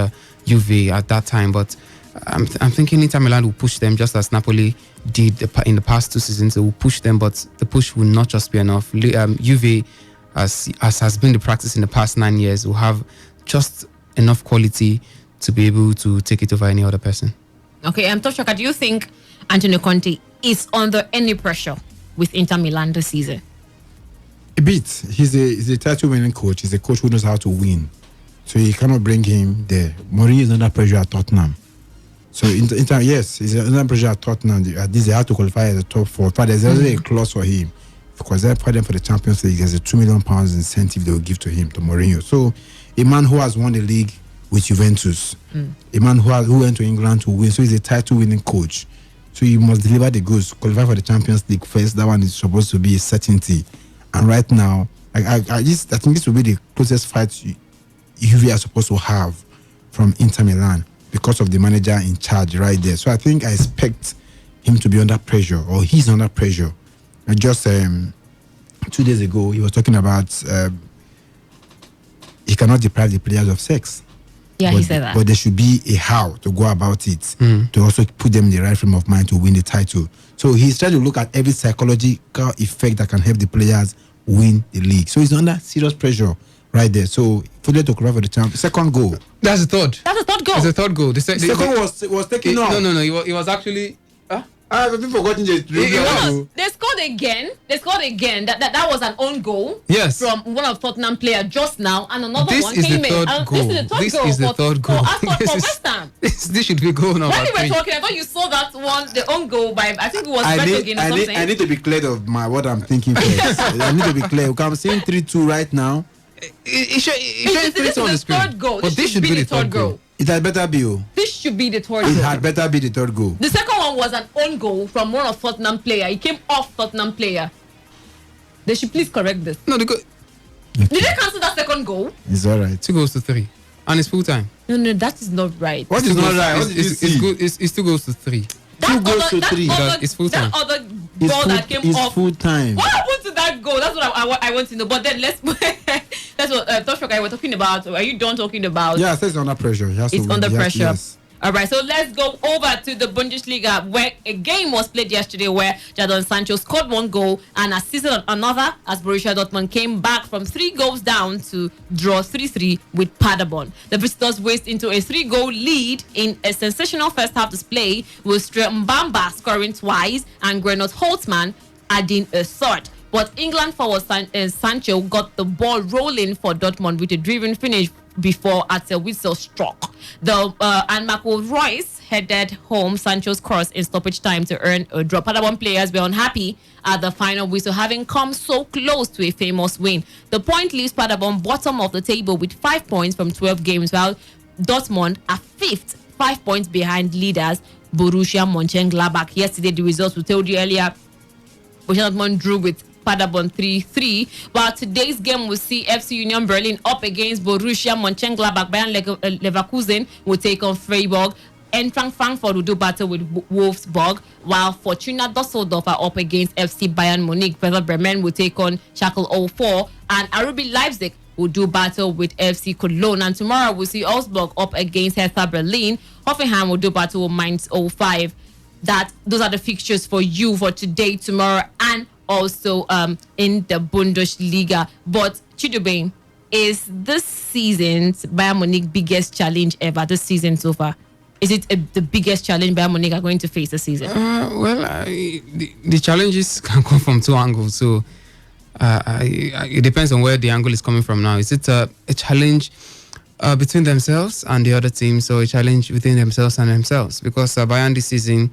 S3: Juve at that time, but I'm thinking Inter Milan will push them just as Napoli did in the past 2 seasons. It will push them, but the push will not just be enough. Juve, as has been the practice in the past 9 years, will have just enough quality to be able to take it over any other person.
S2: Okay, Toshoka, do you think Antonio Conte is under any pressure with Inter Milan this season?
S1: A bit. He's a title-winning coach. He's a coach who knows how to win. So you cannot bring him there. Mourinho is under pressure at Tottenham. So Inter, yes, he's under pressure at Tottenham. At least they have to qualify as a top 4. But there's already a clause for him. Because they're fighting for the Champions League, there's a £2 million incentive they will give to him, to Mourinho. So a man who has won the league with Juventus, a man who went to England to win, so he's a title-winning coach. So you must deliver the goods, qualify for the Champions League first. That one is supposed to be a certainty. And right now, I think this will be the closest fight Juve are supposed to have from Inter Milan because of the manager in charge right there. So I think I expect him to be under pressure, or he's under pressure. And just 2 days ago, he was talking about he cannot deprive the players of sex.
S2: Yeah, he said that.
S1: But there should be a how to go about it to also put them in the right frame of mind to win the title. So he's trying to look at every psychological effect that can help the players win the league. So he's under serious pressure right there. So for them to qualify for the champion, second goal.
S3: That's the third.
S2: That's the third goal.
S3: That's the third goal. The
S1: second was taken off.
S3: No. It was actually.
S1: I've been forgotten the
S2: They scored again. That was an own goal.
S3: Yes.
S2: From one of Tottenham players just now, and another
S3: this
S2: one
S3: is
S2: came
S3: the
S2: in.
S3: third goal.
S2: This is the third goal. For West Ham.
S3: This should be goal number 3.
S2: When we were talking, I thought you saw that one, the own goal by, I think it was Vertonghen or something.
S1: I need to be clear of what I'm thinking first. I need to be clear. I'm saying 3-2 right now.
S3: It should 3-2 on the screen.
S2: Third goal.
S3: But this should be the third goal.
S1: It had better be.
S2: This should be the third goal.
S1: It had better be the third goal.
S2: The second one was an own goal from one of Tottenham player. He came off Tottenham player. They should please correct this.
S3: No,
S2: Did they cancel that second goal?
S1: It's all right.
S3: 2-3. And it's full time.
S2: No, that is not right.
S1: What is not right? What did you see?
S3: It's 2-3.
S1: 2-3.
S3: It's full time.
S2: That other ball that came
S1: it's
S2: off.
S1: Full time.
S2: What happened to that goal? That's what I want to know. But then that's what Toshoka were talking about. Are you done talking about?
S1: Yeah, it's under pressure.
S2: It's under pressure.
S1: Yes.
S2: All right, so let's go over to the Bundesliga, where a game was played yesterday where Jadon Sancho scored 1 goal and assisted another as Borussia Dortmund came back from 3 goals down to draw 3-3 with Paderborn. The visitors raced into a 3-goal lead in a sensational first half display, with Stuart Mbamba scoring twice and Gernot Holtmann adding a third. But England forward Sancho got the ball rolling for Dortmund with a driven finish before at a whistle struck. And Marco Reus headed home Sancho's cross in stoppage time to earn a draw. Paderborn players were unhappy at the final whistle, having come so close to a famous win. The point leaves Paderborn bottom of the table with 5 points from 12 games, while Dortmund are 5th, 5 points behind leaders Borussia Mönchengladbach. Yesterday, the results we told you earlier, Borussia Dortmund drew with Paderborn 3-3. While today's game will see FC Union Berlin up against Borussia Mönchengladbach. Bayern Leverkusen will take on Freiburg. Eintracht Frankfurt will do battle with Wolfsburg, while Fortuna Düsseldorf are up against FC Bayern Munich. Werder Bremen will take on Schalke 04, and RB Leipzig will do battle with FC Cologne. And tomorrow we'll see Augsburg up against Hertha Berlin. Hoffenheim will do battle with Mainz 05. Those are the fixtures for you for today, tomorrow, and also in the Bundesliga. But Chidubem, is this season's Bayern Munich biggest challenge ever this season so far? Is it the biggest challenge Bayern Munich are going to face this season?
S3: The challenges can come from two angles. So it depends on where the angle is coming from now. Is it a challenge between themselves and the other teams, or a challenge within themselves and themselves? Because Bayern this season,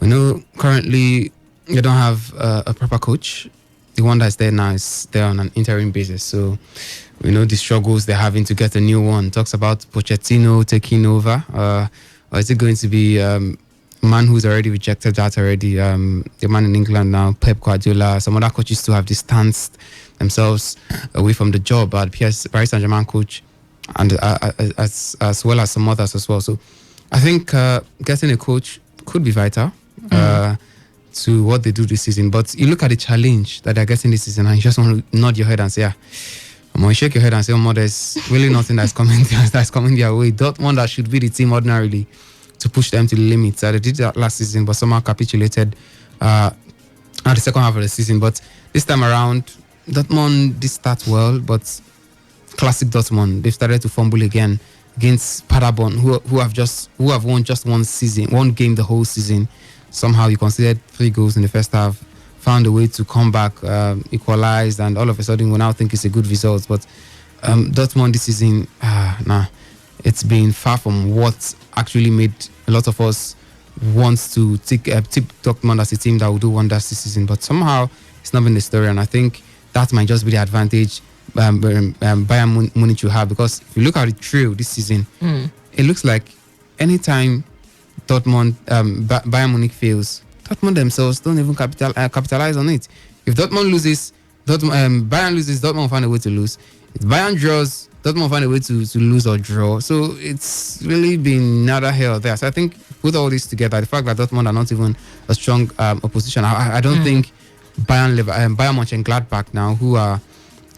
S3: we know currently they don't have a proper coach. The one that's there now is there on an interim basis. So we know the struggles they're having to get a new one. Talks about Pochettino taking over. Or is it going to be a man who's already rejected that already? The man in England now, Pep Guardiola. Some other coaches too have distanced themselves away from the job. Paris Saint-Germain coach, and as well as some others as well. So I think getting a coach could be vital to what they do this season. But you look at the challenge that they're getting this season, and you just want to nod your head and say, you shake your head and say, there's really nothing that's coming their way. Dortmund that should be the team ordinarily to push them to the limits. They did that last season, but somehow capitulated at the second half of the season. But this time around, Dortmund did start well, but classic Dortmund, they've started to fumble again against Paderborn, who have won just one game the whole season. Somehow you considered 3 goals in the first half, found a way to come back, equalized, and all of a sudden we now think it's a good result. But Dortmund this season, it's been far from what actually made a lot of us want to tip Dortmund as a team that will do wonders this season. But somehow it's not been the story, and I think that might just be the advantage Bayern Munich will have, because if you look at the trio this season, it looks like anytime Dortmund, Bayern Munich fails, Dortmund themselves don't even capitalize on it. If Dortmund loses, Bayern loses, Dortmund will find a way to lose. If Bayern draws, Dortmund will find a way to lose or draw. So it's really been neither here or there. So I think with all this together, the fact that Dortmund are not even a strong opposition, I don't think Bayern Mönchengladbach now, who are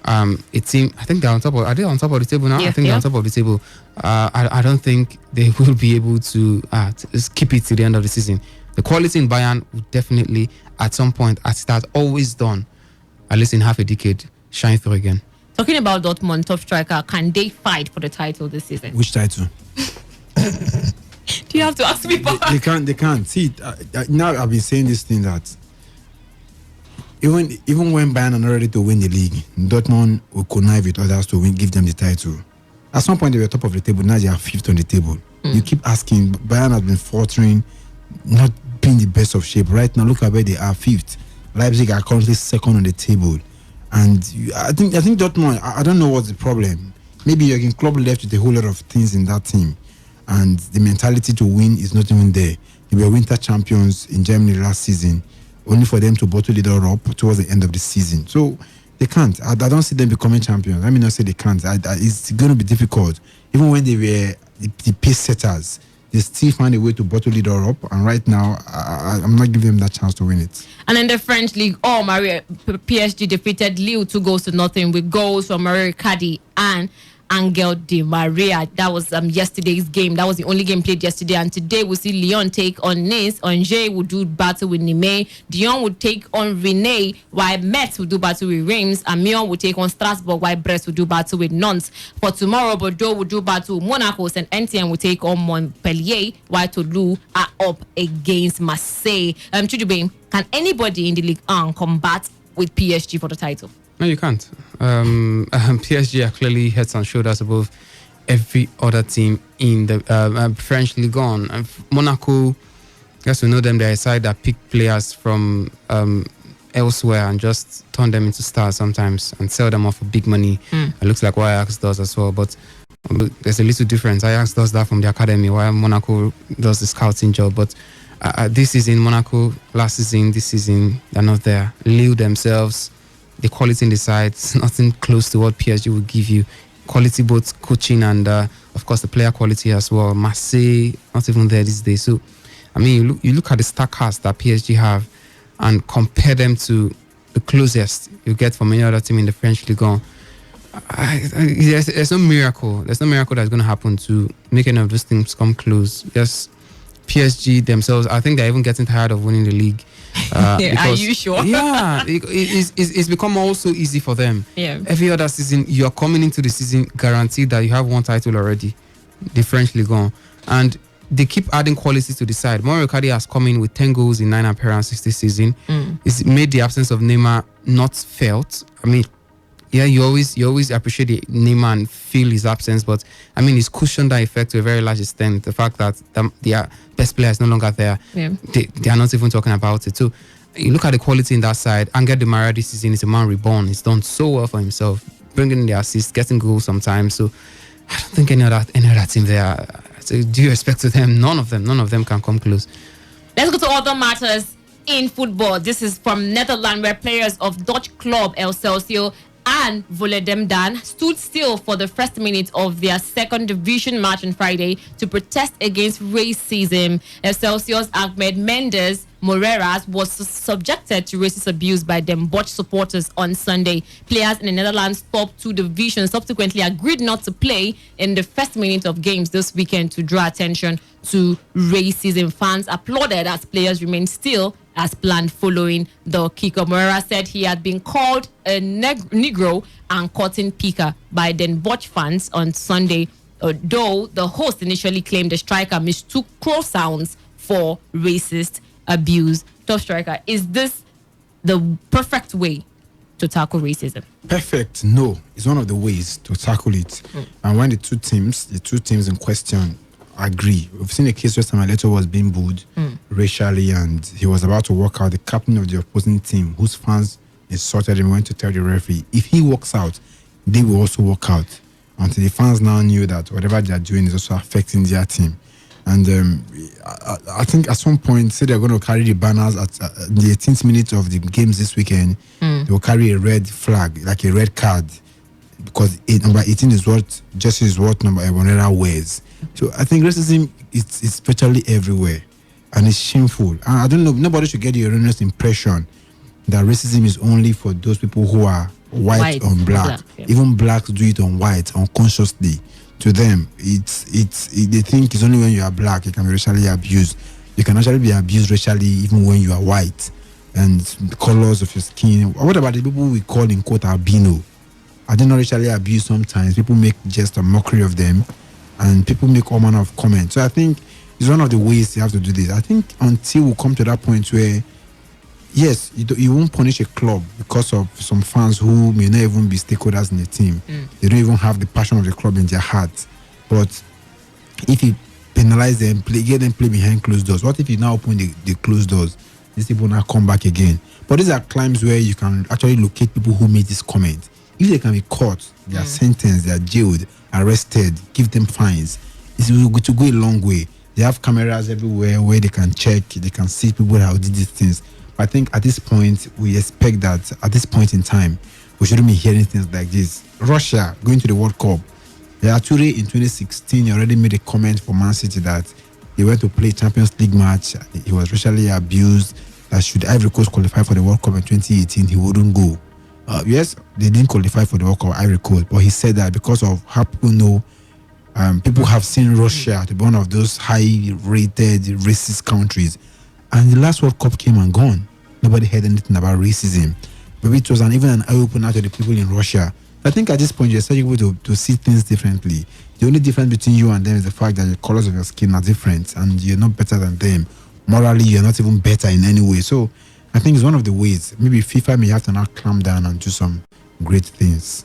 S3: a team, I think they're on top of. Are they on top of the table now?
S2: Yeah,
S3: I think they're on top of the table. I don't think they will be able to keep it to the end of the season. The quality in Bayern will definitely, at some point, as it has always done, at least in half a decade, shine through again.
S2: Talking about Dortmund, top striker, can they fight for the title this season?
S1: Which title?
S2: Do you have to ask me?
S1: They can't. See, now I've been saying this thing that even when Bayern are not ready to win the league, Dortmund will connive with others to give them the title. At some point they were top of the table, now they are 5th on the table. You keep asking, Bayern has been faltering, not being the best of shape. Right now, look at where they are, 5th. Leipzig are currently 2nd on the table. And I think Dortmund, I don't know what's the problem. Maybe Jurgen Klopp left with a whole lot of things in that team, and the mentality to win is not even there. They were winter champions in Germany last season, only for them to bottle it all up towards the end of the season. So they can't. I don't see them becoming champions. Let me not say they can't. It's going to be difficult. Even when they were the pace setters, they still find a way to bottle it all up. And right now, I'm not giving them that chance to win it.
S2: And in the French league, PSG defeated Lille 2-0 with goals from Mario Icardi and Angel Di Maria. That was yesterday's game. That was the only game played yesterday. And today we'll see Lyon take on Nice. Angers will do battle with Nîmes. Dijon will take on Rennes, while Metz will do battle with Reims. Amiens will take on Strasbourg, while Brest will do battle with Nantes. For tomorrow, Bordeaux will do battle with Monaco. Saint Etienne will take on Montpellier, while Toulouse are up against Marseille. Chidubem, can anybody in the Ligue 1 combat with PSG for the title?
S3: No, you can't. PSG are clearly heads and shoulders above every other team in the French Ligue 1. Monaco, guess we know them, they're a side that pick players from elsewhere and just turn them into stars sometimes and sell them off for big money. It looks like what Ajax does as well, but there's a little difference. Ajax does that from the academy, while Monaco does the scouting job. But this season, Monaco, last season, this season, they're not there. Lille themselves, the quality in the side, it's nothing close to what PSG will give you. Quality, both coaching and, of course, the player quality as well. Marseille, not even there these days. So, I mean, you look at the star cast that PSG have and compare them to the closest you get from any other team in the French Ligue 1. There's no miracle. There's no miracle that's going to happen to make any of those things come close. Just PSG themselves, I think they're even getting tired of winning the league.
S2: Because, are you sure?
S3: Yeah, it's become also easy for them.
S2: Yeah.
S3: Every other season, you're coming into the season guaranteed that you have one title already, the French Ligue 1, and they keep adding quality to the side. Mauro Icardi has come in with 10 goals in 9 appearances this season. It's made the absence of Neymar not felt. I mean, yeah, you always appreciate Neymar and feel his absence, but I mean, it's cushioned that effect to a very large extent. The fact that their best player is no longer there, they are not even talking about it. So you look at the quality in that side. Angel Di Maria this season is a man reborn. He's done so well for himself, bringing in the assists, getting goals sometimes. So I don't think any other team there. So due respect to them, none of them can come close.
S2: Let's go to other matters in football. This is from Netherlands, where players of Dutch club Excelsior and Volendam stood still for the first minute of their second division match on Friday to protest against racism. Excelsior's Ahmed Mendes Moreras was subjected to racist abuse by Den Bosch supporters on Sunday. Players in the Netherlands' top 2 divisions subsequently agreed not to play in the first minute of games this weekend to draw attention to racism. Fans applauded as players remained still as planned following the kickoff. Moreira said he had been called a Negro and cotton picker by Den Bosch fans on Sunday, though the host initially claimed the striker mistook crow sounds for racist abuse. Top striker, is this the perfect way to tackle racism?
S1: Perfect? No. It's one of the ways to tackle it. And when the two teams in question agree. We've seen a case where Samuel Eto'o was being booed racially, and he was about to walk out. The captain of the opposing team, whose fans insulted him, went to tell the referee, if he walks out, they will also walk out. Until the fans now knew that whatever they are doing is also affecting their team. And I think at some point, say they're going to carry the banners at the 18th minute of the games this weekend. They will carry a red flag, like a red card, because number 18 is what number Ebonera wears. So I think racism is virtually everywhere, and it's shameful. And I don't know, nobody should get the erroneous impression that racism is only for those people who are white on black. Even blacks do it on white unconsciously. To them, they think it's only when you are black you can be racially abused. You can actually be abused racially even when you are white, and the colors of your skin. What about the people we call in quote albino? Are they not racially abused sometimes? People make just a mockery of them, and people make all manner of comments. So I think it's one of the ways you have to do this. I think until we come to that point where, yes, you won't punish a club because of some fans who may not even be stakeholders in the team. They don't even have the passion of the club in their hearts. But if you penalize them, get them play behind closed doors. What if you now open the closed doors? These people now come back again. But these are times where you can actually locate people who made this comment. If they can be caught, they are sentenced, they are jailed, arrested, give them fines. It will go a long way. They have cameras everywhere where they can check, they can see people how did these things. But I think at this point, we expect that at this point in time, we shouldn't be hearing things like this. Russia going to the World Cup. Toure in 2016 already made a comment for Man City that they went to play Champions League match. He was racially abused. That should Ivory Coast qualify for the World Cup in 2018, he wouldn't go. Yes, they didn't qualify for the World Cup, Ivory Coast, but he said that because of how people know, people have seen Russia to be one of those high-rated racist countries. And the last World Cup came and gone. Nobody heard anything about racism. Maybe it was even an eye-opener to the people in Russia. I think at this point, you're starting to see things differently. The only difference between you and them is the fact that the colors of your skin are different and you're not better than them. Morally, you're not even better in any way. So I think it's one of the ways. Maybe FIFA may have to now clamp down and do some great things.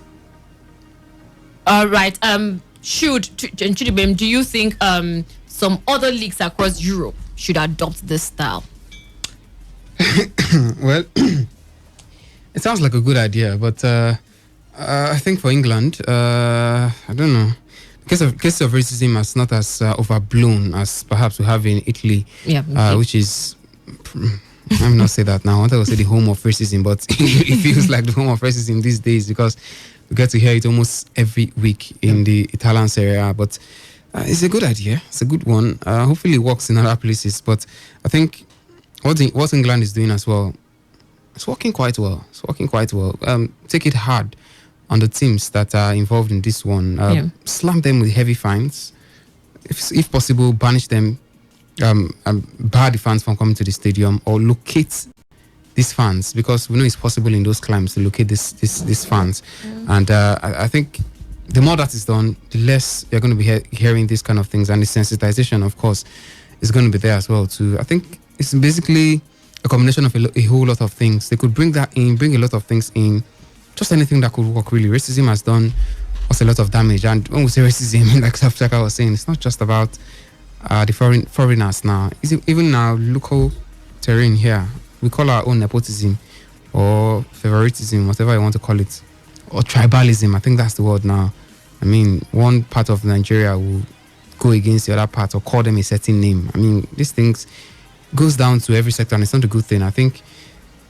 S2: All right. Chidibem, do you think some other leagues across Europe should adopt this style?
S3: Well, it sounds like a good idea, but I think for England, I don't know. Case of racism is not as overblown as perhaps we have in Italy, which is, let me not say that now. I wanted to say the home of racism, but it feels like the home of racism these days because we get to hear it almost every week in the Italian Serie A. But it's a good idea. It's a good one. Hopefully it works in other places. But I think what England is doing as well, it's working quite well. Take it hard on the teams that are involved in this one. Slam them with heavy fines. If possible, banish them bar the fans from coming to the stadium or locate these fans, because we know it's possible in those climes to locate these fans. And I think the more that is done, the less you're going to be hearing these kind of things, and the sensitization, of course, is going to be there as well too. I think it's basically a combination of a whole lot of things. They could bring a lot of things in, just anything that could work really. Racism has done us a lot of damage, and when we say racism, like Safchaka was saying, it's not just about the foreigners now. Even now, local terrain here, we call our own nepotism or favoritism, whatever you want to call it, or tribalism. I think that's the word now. I mean, one part of Nigeria will go against the other part or call them a certain name. I mean, these things goes down to every sector, and it's not a good thing. I think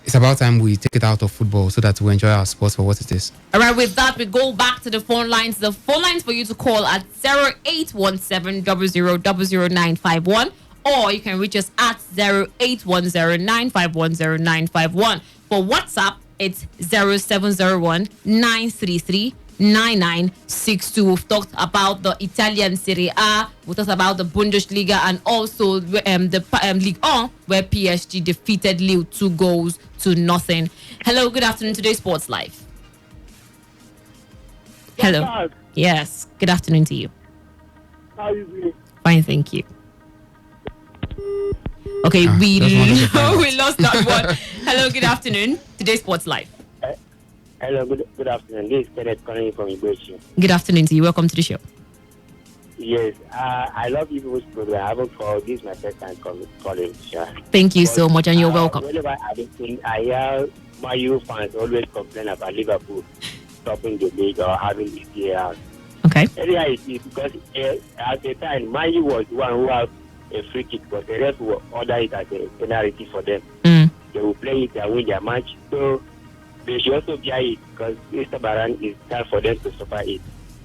S3: it's about time we take it out of football so that we enjoy our sports for what it is.
S2: All right, with that, we go back to the phone lines. The phone lines for you to call at 0817 00951, or you can reach us at 0810 951 0951. For WhatsApp, it's 0701 933 9962. We've talked about the Italian Serie A, we talked about the Bundesliga, and also the Ligue 1, where PSG defeated Lille 2-0. Hello, good afternoon. Today's Sports Live. Hello. Yes, good afternoon to you.
S5: How are you doing?
S2: Fine, thank you. Okay, we lost that one. Hello, good afternoon. Today's Sports Live.
S5: Hello, good afternoon. This is Kenneth calling from Ibechi.
S2: Good afternoon to you. Welcome to the show.
S5: Yes, I love you people's program. I haven't called. This is my first time calling.
S2: Thank you so much, and you're welcome.
S5: Whenever I hear my Euro fans always complain about Liverpool stopping the league or having the year.
S2: Okay.
S5: Anyhow, it is because at the time, Manu was the one who had a free kick, but the rest will order it as a penalty for them. They will play it and win their match. So they should also bear it, because Mr. Baran is time for them to suffer it.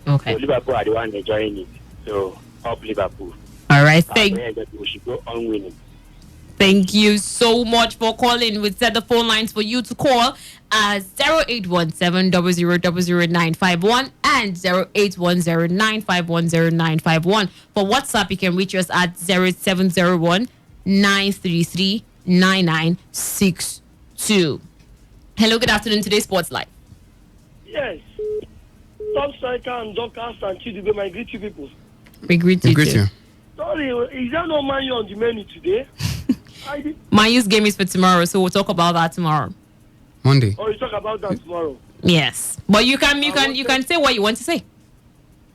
S2: Okay.
S5: So Liverpool are the one enjoying it. So up Liverpool.
S2: All right.
S5: We should go on winning.
S2: Thank you so much for calling. We set the phone lines for you to call at 0817 00951 and 0810 951 0951. For WhatsApp, you can reach us at 0701 933 9962. Hello, good afternoon. Today's Sports Live.
S7: Yes. Top Striker and Dorcas and Chidube, my greet you people.
S2: We greet you.
S7: Sorry, is there no money on the menu today?
S2: Mayu's game is for tomorrow, so we'll talk about that tomorrow.
S3: Monday.
S7: Oh, you talk about that tomorrow.
S2: Yes, but you can say what you want to say.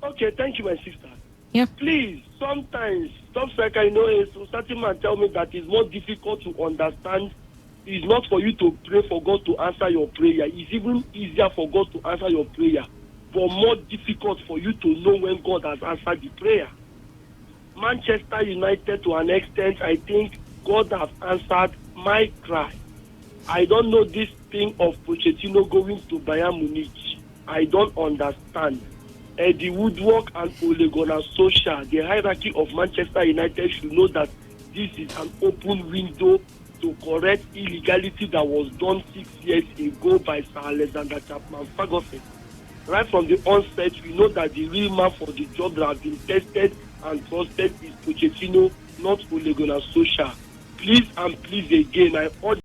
S7: Okay, thank you, my sister.
S2: Yeah.
S7: Please, sometimes Top Striker, a certain man tell me that it's more difficult to understand. It's not for you to pray for God to answer your prayer. It's even easier for God to answer your prayer, but more difficult for you to know when God has answered the prayer. Manchester United, to an extent, I think God has answered my cry. I don't know this thing of Pochettino going to Bayern Munich. I don't understand. Eddie Woodward and Ole Gunnar Solskjaer, the hierarchy of Manchester United, should know that this is an open window to correct illegality that was done 6 years ago by Sir Alexander Chapman Ferguson. Right from the onset, we know that the real man for the job that has been tested and trusted is Pochettino, not Ole Gunnar Solskjaer. Please and please again, I urge